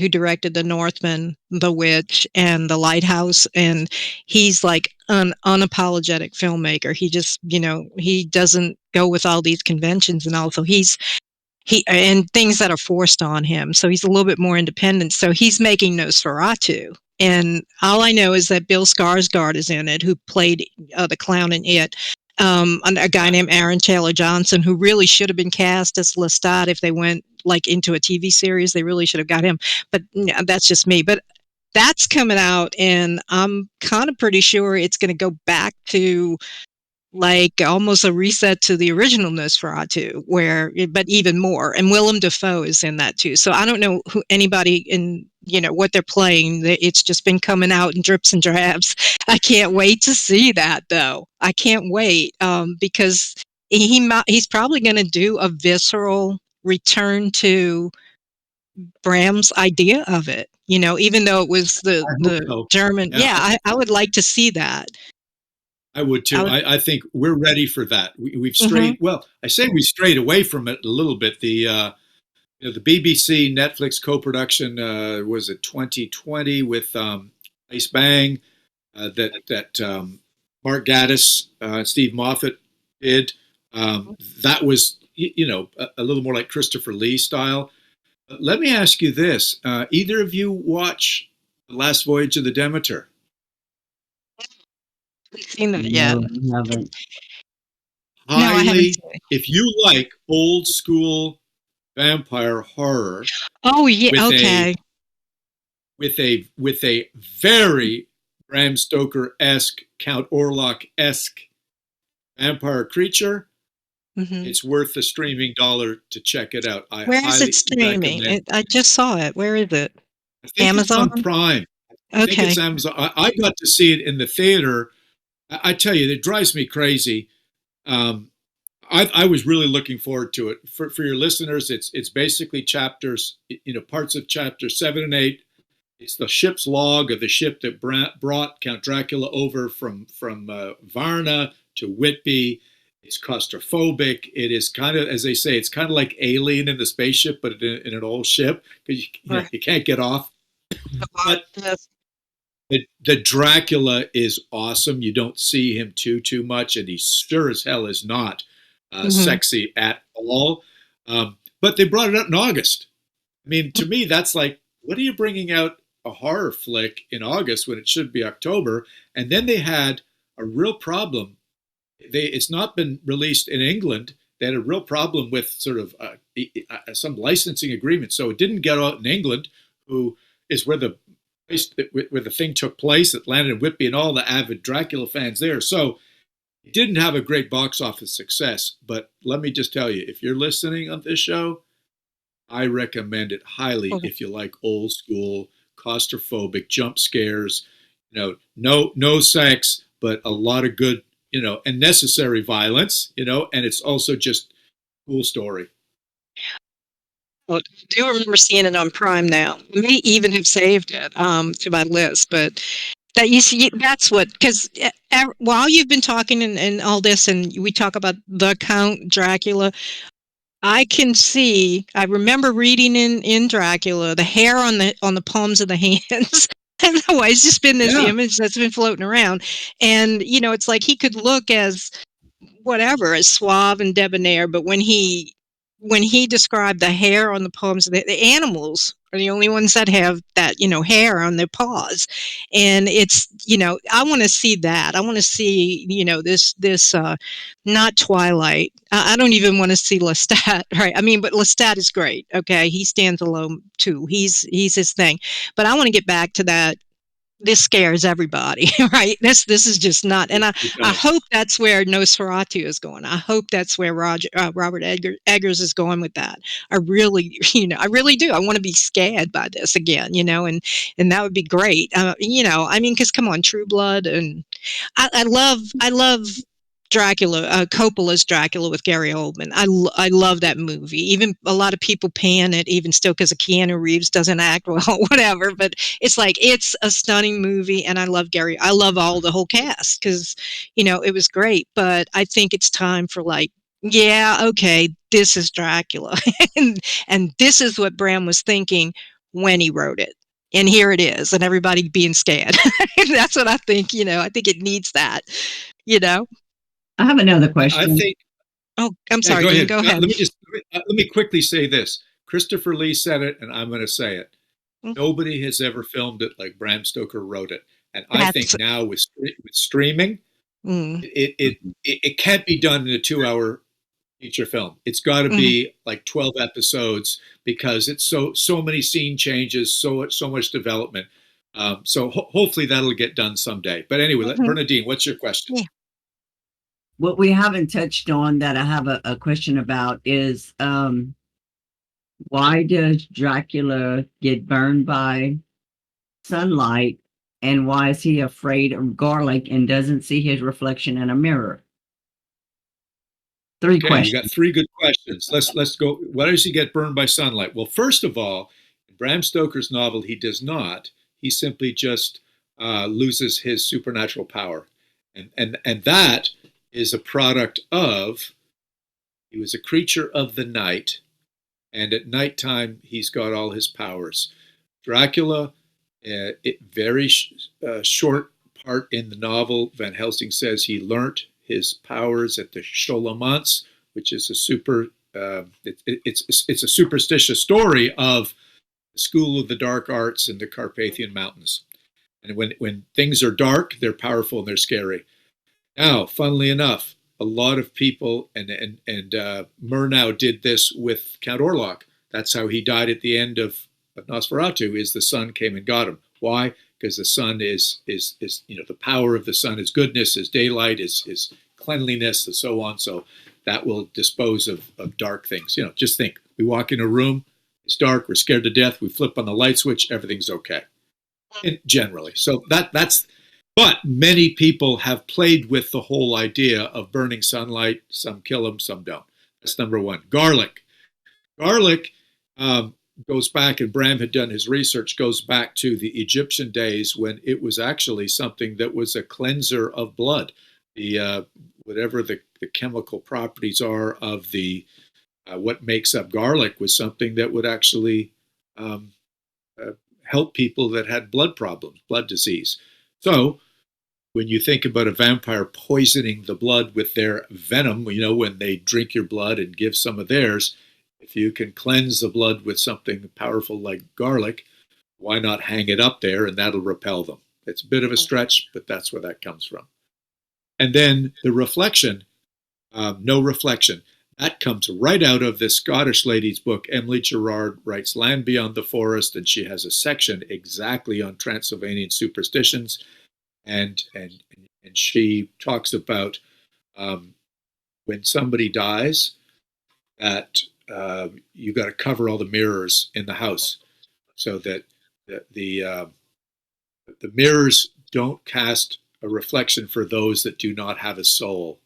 directed The Northman, The Witch, and The Lighthouse, and he's like an unapologetic filmmaker. He just, he doesn't go with all these conventions, and also he and things that are forced on him. So he's a little bit more independent. So he's making Nosferatu. And all I know is that Bill Skarsgård is in it, who played the clown in it. A guy named Aaron Taylor Johnson, who really should have been cast as Lestat if they went like into a TV series. They really should have got him. But that's just me. But that's coming out, and I'm kind of pretty sure it's going to go back to like almost a reset to the original Nosferatu, but even more. And Willem Dafoe is in that too. So I don't know who anybody in, what they're playing. It's just been coming out in drips and drabs. I can't wait to see that though. I can't wait because he's probably going to do a visceral return to Bram's idea of it. Even though it was the So. German. Yeah, I would like to see that. I would too. I think we're ready for that. We've strayed. Well, I say we strayed away from it a little bit. The BBC Netflix co-production was it 2020 with Ice Bang that Mark Gatiss and Steve Moffat did. That was a little more like Christopher Lee style. Let me ask you this: either of you watch The Last Voyage of the Demeter? Haven't seen that yet. No, I haven't. Highly, if you like old school vampire horror. Oh yeah, okay. with a very Bram Stoker-esque, Count Orlok-esque vampire creature. Mhm. It's worth the streaming dollar to check it out. I Where is it highly streaming? recommend. I just saw it. Where is it? I think it's Amazon? on Prime. I think Okay. it's Amazon. I got to see it in the theater. I tell you, it drives me crazy. Um, I was really looking forward to it. For your listeners, it's basically chapters, parts of chapter 7 and 8. It's the ship's log of the ship that brought Count Dracula over from Varna to Whitby. It's claustrophobic. It is kind of, as they say, it's kind of like Alien in the spaceship, but in an old ship because Right. you can't get off. But Yes. the Dracula is awesome. You don't see him too much, and he sure as hell is not Mhm. sexy at all. But they brought it out in August. I mean, to me, that's like, what are you bringing out a horror flick in August when it should be October? And then they had a real problem. It's not been released in England. They had a real problem with sort of some licensing agreement, so it didn't get out in England, who is where the thing took place. It landed in Whitby and all the avid Dracula fans there. So it didn't have a great box office success. But let me just tell you, if you're listening on this show, I recommend it highly if you like old school, claustrophobic jump scares. No sex, but a lot of good, and necessary violence. And it's also just a cool story. Well, I do remember seeing it on Prime now. I may even have saved it to my list, but that you see, that's what, because while you've been talking and all this, and we talk about the Count Dracula, I can see. I remember reading in Dracula the hair on the palms of the hands. I don't know why it's just been this Yeah. image that's been floating around, and it's like he could look as whatever, as suave and debonair, but when he described the hair on the palms of the animals are the only ones that have that hair on their paws, and it's I want to see that. I want to see this not Twilight. I don't even want to see Lestat, right? I mean, but Lestat is great. Okay, he stands alone too. He's his thing, but I want to get back to that. This scares everybody, right? This is just not, and I hope that's where Nosferatu is going. I hope that's where Robert Eggers is going with that. I really, I really do. I want to be scared by this again, and that would be great. I mean, because come on, True Blood, and I love Dracula, Coppola's Dracula with Gary Oldman. I love that movie. Even a lot of people pan it, even still, because Keanu Reeves doesn't act well, whatever. But it's like, it's a stunning movie, and I love Gary. I love the whole cast because, it was great. But I think it's time for, like, yeah, okay, this is Dracula, and this is what Bram was thinking when he wrote it. And here it is, and everybody being scared. That's what I think. I think it needs that. You know. I have another I question. think. Oh, I'm Yeah, sorry, go Dean. ahead. Go ahead. Let me quickly say this. Christopher Lee said it, and I'm going to say it. Mm. Nobody has ever filmed it like Bram Stoker wrote it, and I think That's now with streaming, mm, it can't be done in a 2-hour feature film. It's got to mhm. be like 12 episodes because it's so many scene changes, so much development. So hopefully that'll get done someday. But anyway, Mhm. Bernadine, what's your question? Yeah. What we haven't touched on that I have a question about is why does Dracula get burned by sunlight, and why is he afraid of garlic and doesn't see his reflection in a mirror? Three Okay, you got questions. 3 good questions. Let's go. Why does he get burned by sunlight? Well, first of all, in Bram Stoker's novel, he does not. He simply just loses his supernatural power, and that is a product of, he was a creature of the night, and at nighttime he's got all his powers. Dracula, very short part in the novel, Van Helsing says he learnt his powers at the Sholomance, which is it's a superstitious story of the school of the dark arts in the Carpathian Mountains. And when things are dark, they're powerful and they're scary. Now, funnily enough, a lot of people, and Murnau did this with Count Orlok. That's how he died at the end of Nosferatu is the sun came and got him. Why? Because the sun is the power of the sun is goodness, is daylight, is cleanliness, and so on. So that will dispose of dark things. Just think, we walk in a room, it's dark, we're scared to death, we flip on the light switch, everything's okay. And generally. So that's but many people have played with the whole idea of burning sunlight. Some kill them, some don't. That's number one. Garlic. Garlic goes back, and Bram had done his research, goes back to the Egyptian days when it was actually something that was a cleanser of blood. The whatever the chemical properties are of the what makes up garlic was something that would actually help people that had blood problems, blood disease. So when you think about a vampire poisoning the blood with their venom, when they drink your blood and give some of theirs, if you can cleanse the blood with something powerful like garlic, why not hang it up there and that'll repel them? It's a bit of a stretch, but that's where that comes from. And then the reflection, no reflection. That comes right out of this Scottish lady's book. Emily Gerard writes Land Beyond the Forest, and she has a section exactly on Transylvanian superstitions. And she talks about when somebody dies, that you got to cover all the mirrors in the house so that the mirrors don't cast a reflection for those that do not have a soul.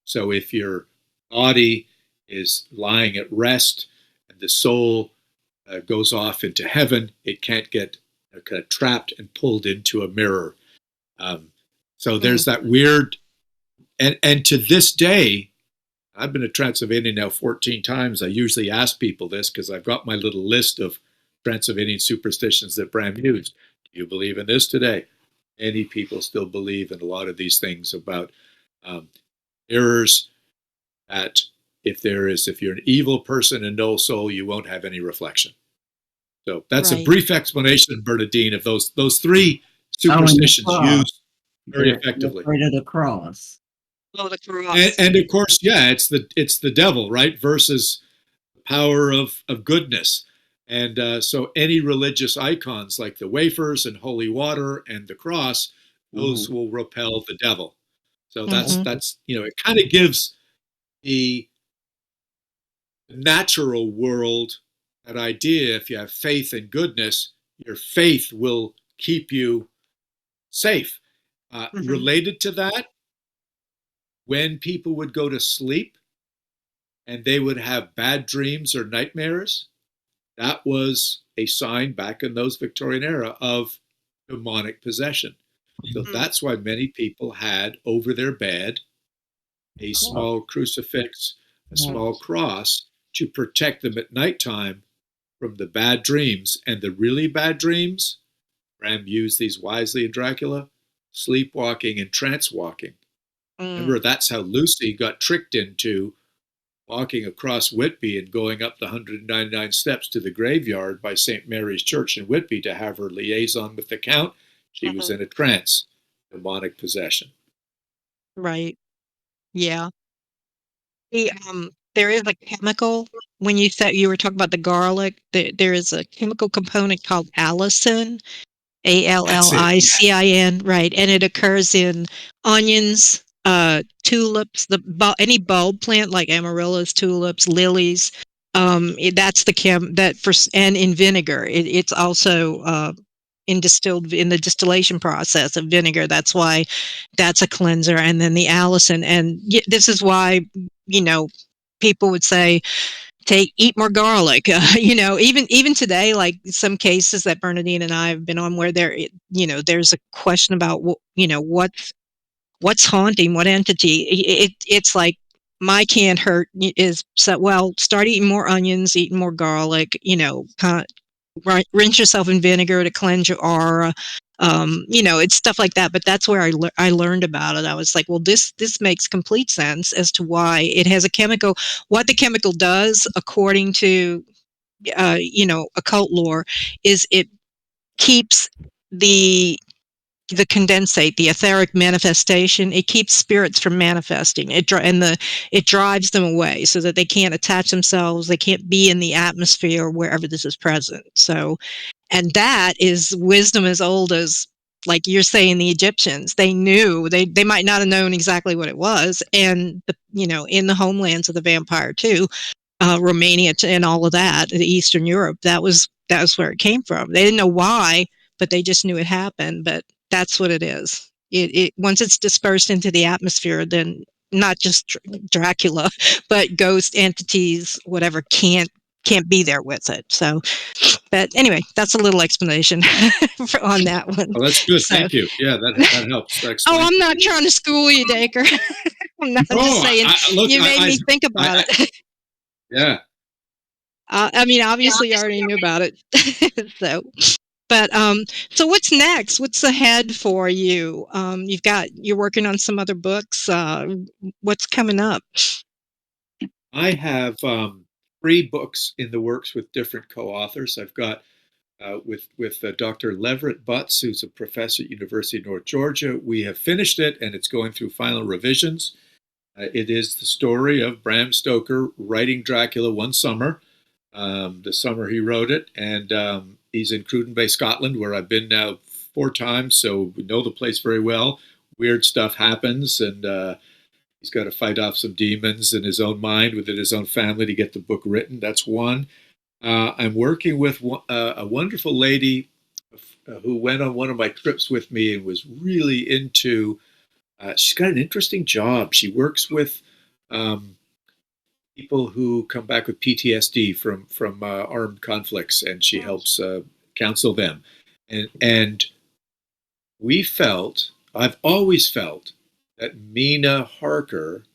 So if your body is lying at rest and the soul goes off into heaven, it can't get kind of trapped and pulled into a mirror. So there's that weird, and to this day, I've been to Transylvania now 14 times. I usually ask people this because I've got my little list of Transylvanian superstitions that Bram used. Do you believe in this today? Many people still believe in a lot of these things about mirrors, that if you're an evil person and no soul, you won't have any reflection. So that's a brief explanation, Bernadine, of those three superstitions used very effectively. Right of the cross. Oh, the cross. And of course, it's the devil, right? Versus the power of goodness. And so any religious icons like the wafers and holy water and the cross, those will repel the devil. So that's it kind of gives the natural world that idea. If you have faith in goodness, your faith will keep you safe. Related to that, when people would go to sleep and they would have bad dreams or nightmares, that was a sign back in those Victorian era of demonic possession. So that's why many people had over their bed a small crucifix, a small cross to protect them at nighttime from the bad dreams. And the really bad dreams, Bram used these wisely in Dracula, sleepwalking and trance walking. Remember, that's how Lucy got tricked into walking across Whitby and going up the 199 steps to the graveyard by St. Mary's Church in Whitby to have her liaison with the Count. She was in a trance, demonic possession. Right. Yeah. There is a chemical, when you were talking about the garlic, there is a chemical component called allicin, ALLICIN, right, and it occurs in onions, tulips, any bulb plant like amaryllis, tulips, lilies. That's and in vinegar. It's also in the distillation process of vinegar. That's why that's a cleanser. And then the allicin, and this is why people would say, eat more garlic. Even today, like some cases that Bernadine and I have been on, where there's a question about what's haunting, what entity. It's like my can't hurt is start eating more onions, eating more garlic. Rinse yourself in vinegar to cleanse your aura. It's stuff like that. But that's where I learned about it. I was like, well, this makes complete sense as to why it has a chemical. What the chemical does, according to occult lore, is it keeps the the condensate, the etheric manifestation, it keeps spirits from manifesting. It drives them away so that they can't attach themselves. They can't be in the atmosphere wherever this is present. So, and that is wisdom as old as, like you're saying, the Egyptians. They knew, they might not have known exactly what it was, and in the homelands of the vampire too, Romania and all of that, Eastern Europe, that was where it came from. They didn't know why, but they just knew it happened. But that's what it is. It once it's dispersed into the atmosphere, then not just Dracula, but ghost entities, whatever, can't be there with it. So, but anyway, that's a little explanation on that one. Oh, that's good. So, Thank you. Yeah, that helps. That oh, explains. I'm not trying to school you, Dacre. I'm not just saying. Look, you made me think about it. Yeah. I mean, obviously, you already knew about it. So what's next? What's ahead for you? You're working on some other books. What's coming up? I have 3 books in the works with different co-authors. I've got with Dr. Leverett Butts, who's a professor at University of North Georgia. We have finished it, and it's going through final revisions. It is the story of Bram Stoker writing Dracula one summer, the summer he wrote it, and he's in Cruden Bay, Scotland, where I've been now 4 times, so we know the place very well. Weird stuff happens, and he's got to fight off some demons in his own mind within his own family to get the book written. That's one. I'm working with a wonderful lady who went on one of my trips with me and was really into. She's got an interesting job. She works with people who come back with PTSD from armed conflicts, and she helps counsel them. And I've always felt that Mina Harker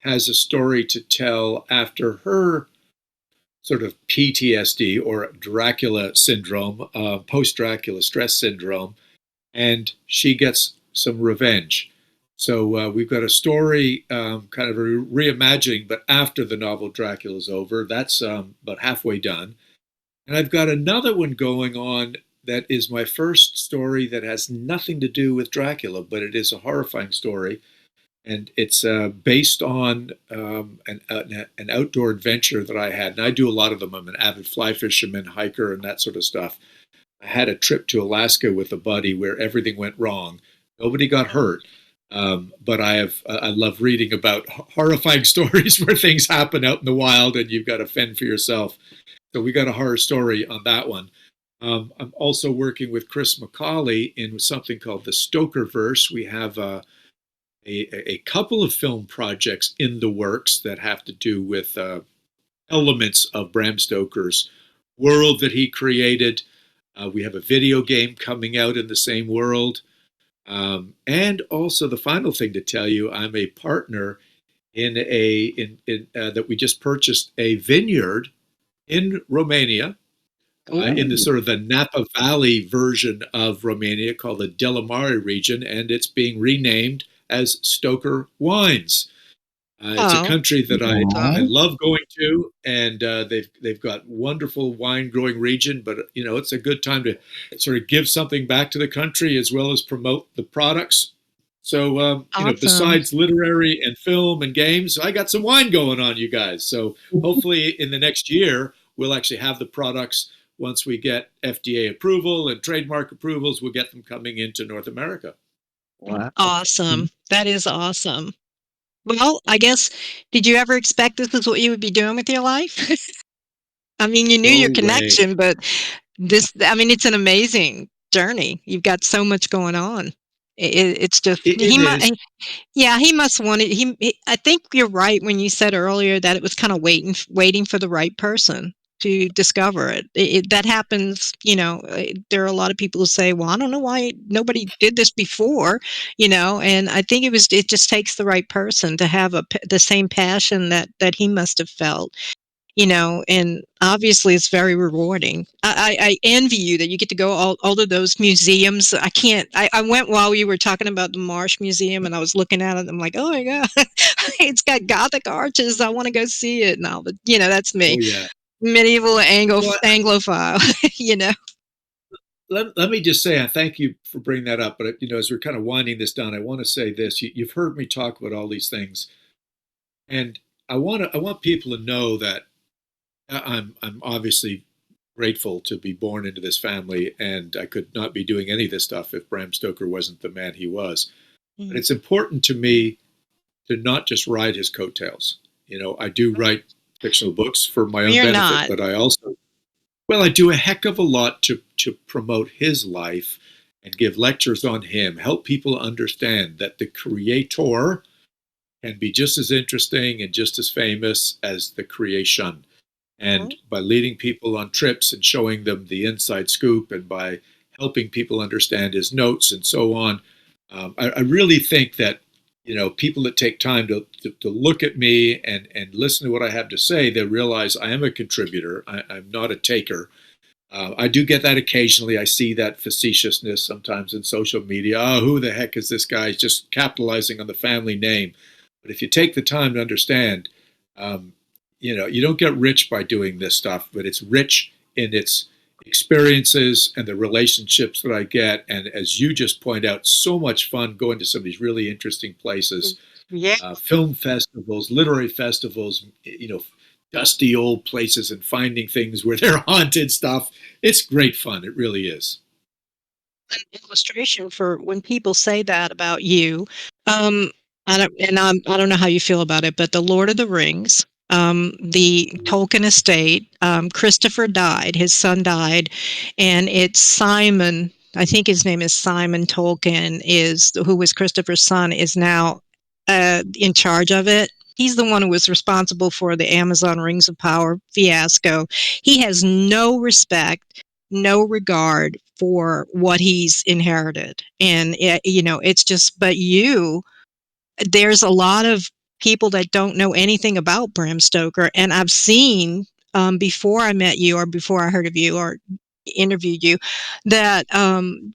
has a story to tell after her sort of PTSD or Dracula syndrome, post-Dracula stress syndrome, and she gets some revenge. So we've got a story, kind of a reimagining, but after the novel Dracula is over. That's about halfway done. And I've got another one going on that is my first story that has nothing to do with Dracula, but it is a horrifying story. And it's based on an outdoor adventure that I had. And I do a lot of them. I'm an avid fly fisherman, hiker, and that sort of stuff. I had a trip to Alaska with a buddy where everything went wrong. Nobody got hurt. But I love reading about horrifying stories where things happen out in the wild and you've got to fend for yourself. So we got a horror story on that one. I'm also working with Chris McCauley in something called the Stokerverse. We have a couple of film projects in the works that have to do with elements of Bram Stoker's world that he created. We have a video game coming out in the same world. And also the final thing to tell you, I'm a partner in that we just purchased a vineyard in Romania, in the sort of the Napa Valley version of Romania called the Delamare region, and it's being renamed as Stoker Wines. It's a country that I love going to, and they've got wonderful wine growing region. But it's a good time to sort of give something back to the country as well as promote the products. So Awesome. Besides literary and film and games, I got some wine going on, you guys. So hopefully in the next year we'll actually have the products. Once we get FDA approval and trademark approvals, we'll get them coming into North America. Wow. Awesome. That is awesome. Well, I guess, did you ever expect this is what you would be doing with your life? I mean, you knew No your way. connection, but it's an amazing journey. You've got so much going on. It's just, It is. he must want it. I think you're right when you said earlier that it was kind of waiting for the right person to discover it. That happens, there are a lot of people who say, well, I don't know why nobody did this before, and I think it just takes the right person to have the same passion that he must have felt, and obviously it's very rewarding. I envy you that you get to go all of those museums. I went while you were talking about the Marsh Museum, and I was looking at it, I'm like, oh my God, it's got Gothic arches. I want to go see it now, but that's me. Oh yeah. Medieval Well, Anglophile, let me just say, I thank you for bringing that up. But as we're kind of winding this down, I want to say this: you've heard me talk about all these things, and I want people to know that I'm obviously grateful to be born into this family, and I could not be doing any of this stuff if Bram Stoker wasn't the man he was. But Mm. it's important to me to not just ride his coattails. I do write fictional books for my own You're benefit, not. but I do a heck of a lot to promote his life and give lectures on him, help people understand that the creator can be just as interesting and just as famous as the creation. Mhm. And by leading people on trips and showing them the inside scoop, and by helping people understand his notes and so on, I really think that people that take time to look at me and listen to what I have to say, they realize I am a contributor. I'm not a taker. I do get that occasionally. I see that facetiousness sometimes in social media. Oh, who the heck is this guy? He's just capitalizing on the family name. But if you take the time to understand, um, you don't get rich by doing this stuff, but it's rich in its experiences and the relationships that I get. And as you just point out, so much fun going to some of these really interesting places, Yeah. film festivals, literary festivals, dusty old places and finding things where they're haunted stuff. It's great fun. It really is. An illustration for when people say that about you. Um, I don't know how you feel about it, but the Lord of the Rings, the Tolkien estate, Christopher died, his son died, and it's Simon. I think his name is Simon Tolkien, is who was Christopher's son, is now in charge of it. He's the one who was responsible for the Amazon Rings of Power fiasco. He has no respect, no regard for what he's inherited. And, it's just, but there's a lot of people that don't know anything about Bram Stoker. And I've seen, before I met you or before I heard of you or interviewed you, that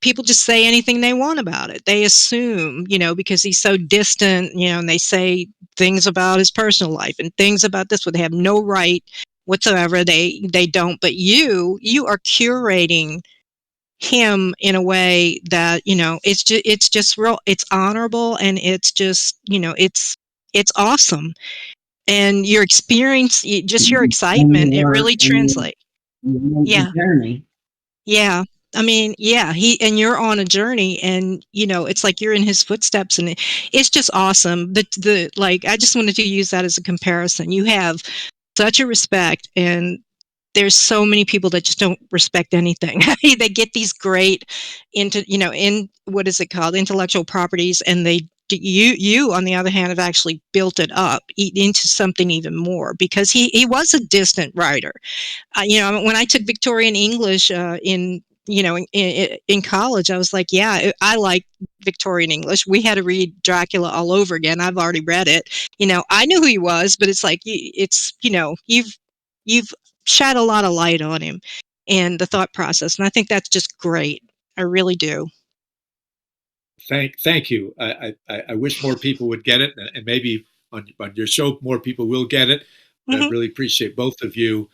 people just say anything they want about it. They assume, because he's so distant, and they say things about his personal life and things about this, where they have no right whatsoever. They don't. But you are curating him in a way that it's just real, it's honorable, and it's just it's awesome. And your experience, just your And your excitement, it work really and translates. your Yeah. journey. Yeah. I mean, yeah, and you're on a journey, and it's like you're in his footsteps, and it's just awesome. The like, I just wanted to use that as a comparison. You have such a respect, and there's so many people that just don't respect anything. They get these great in what is it called, intellectual properties, and you on the other hand have actually built it up into something even more, because he was a distant writer. When I took Victorian English in college, I was like, yeah, I like Victorian English. We had to read Dracula all over again. I've already read it. I knew who he was, but it's like you've shed a lot of light on him and the thought process, and I think that's just great. I really do. Thank you. I wish more people would get it, and maybe on your show more people will get it. But I Hmm. really appreciate both of you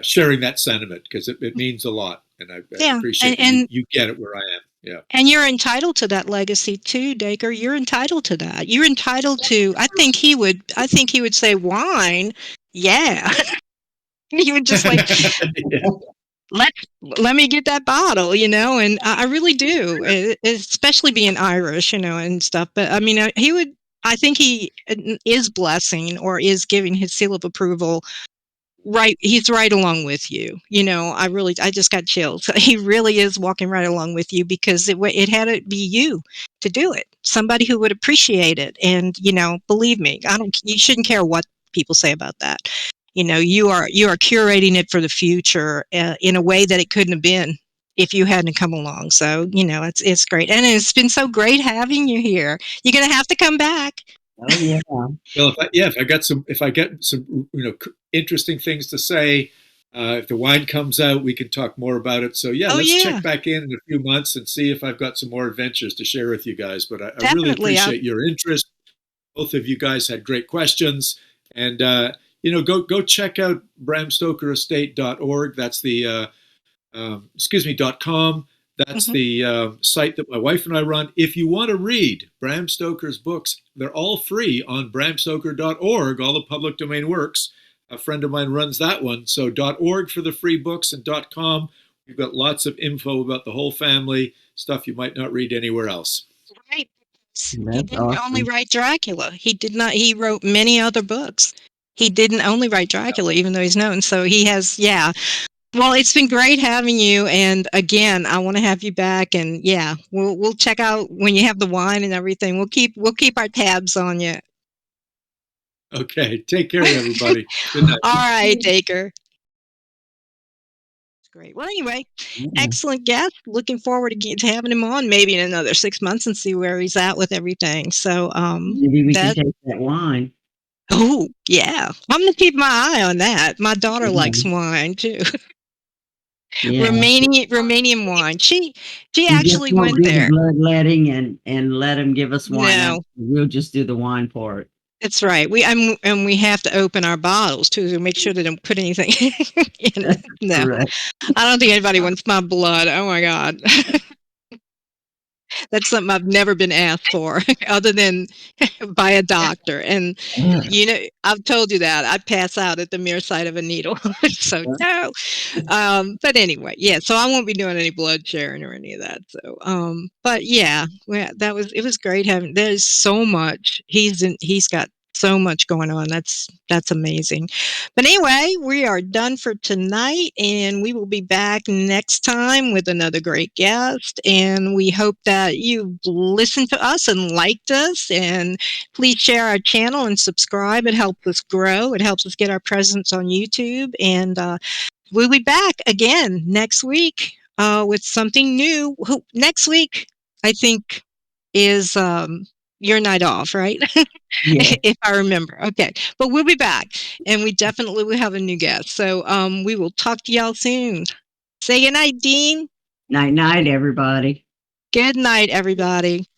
sharing that sentiment, because it means a lot, and I Yeah, appreciate and, that you and you get it where I am. Yeah. and you're entitled to that legacy too, Dacre. You're entitled to that. You're entitled to. I think he would say wine. Yeah, he would just like, Yeah. let let me get that bottle, and I really do, especially being Irish, and stuff. But I mean, he would. I think he is blessing or is giving his seal of approval. Right, he's right along with you. I just got chills. He really is walking right along with you, because it had to be you to do it. Somebody who would appreciate it, and believe me, I don't. You shouldn't care what people say about that. You are curating it for the future in a way that it couldn't have been if you hadn't come along. So it's great, and it's been so great having you here. You're gonna have to come back. Oh yeah. Well, if I get some, interesting things to say, if the wine comes out, we can talk more about it. So yeah, Oh let's yeah, check back in a few months and see if I've got some more adventures to share with you guys. But I really definitely. appreciate your interest. Both of you guys had great questions, and go check out bramstokerestate.org. That's the .com. That's the site that my wife and I run. If you want to read Bram Stoker's books, they're all free on bramstoker.org, all the public domain works. A friend of mine runs that one. So .org for the free books and .com. We've got lots of info about the whole family, stuff you might not read anywhere else. Right. He That's didn't awesome. only write Dracula. He did not. He wrote many other books. He didn't only write Dracula, even though he's known. So he has, yeah. Well, it's been great having you. And again, I want to have you back. And yeah, we'll check out when you have the wine and everything. We'll keep our tabs on you. Okay. Take care, everybody. Good night. All right, Dacre. Great. Well, anyway, excellent guest. Looking forward to having him on maybe in another 6 months and see where he's at with everything. So, Maybe we can taste that wine. Oh, yeah. I'm going to keep my eye on that. My daughter likes wine too. Yeah. Romanian wine. She We actually just won't went do there. the bloodletting and let him give us wine. No. We'll just do the wine part. That's right. We have to open our bottles too to make sure they don't put anything in it. No, Correct. I don't think anybody wants my blood. Oh my God. That's something I've never been asked for other than by a doctor. And, you know, I've told you that I pass out at the mere sight of a needle. So no. But anyway, yeah, so I won't be doing any blood sharing or any of that. So, but yeah, it was great having, there's so much. He's got so much going on. That's amazing. But anyway, we are done for tonight, and we will be back next time with another great guest. And we hope that you listened to us and liked us. And please share our channel and subscribe. It helps us grow. It helps us get our presence on YouTube. And we'll be back again next week with something new. Next week, I think, is your night off, right? Yeah. If I remember. Okay. But we'll be back, and we definitely will have a new guest. So we will talk to y'all soon. Say goodnight, Dean. Night, night, everybody. Good night, everybody.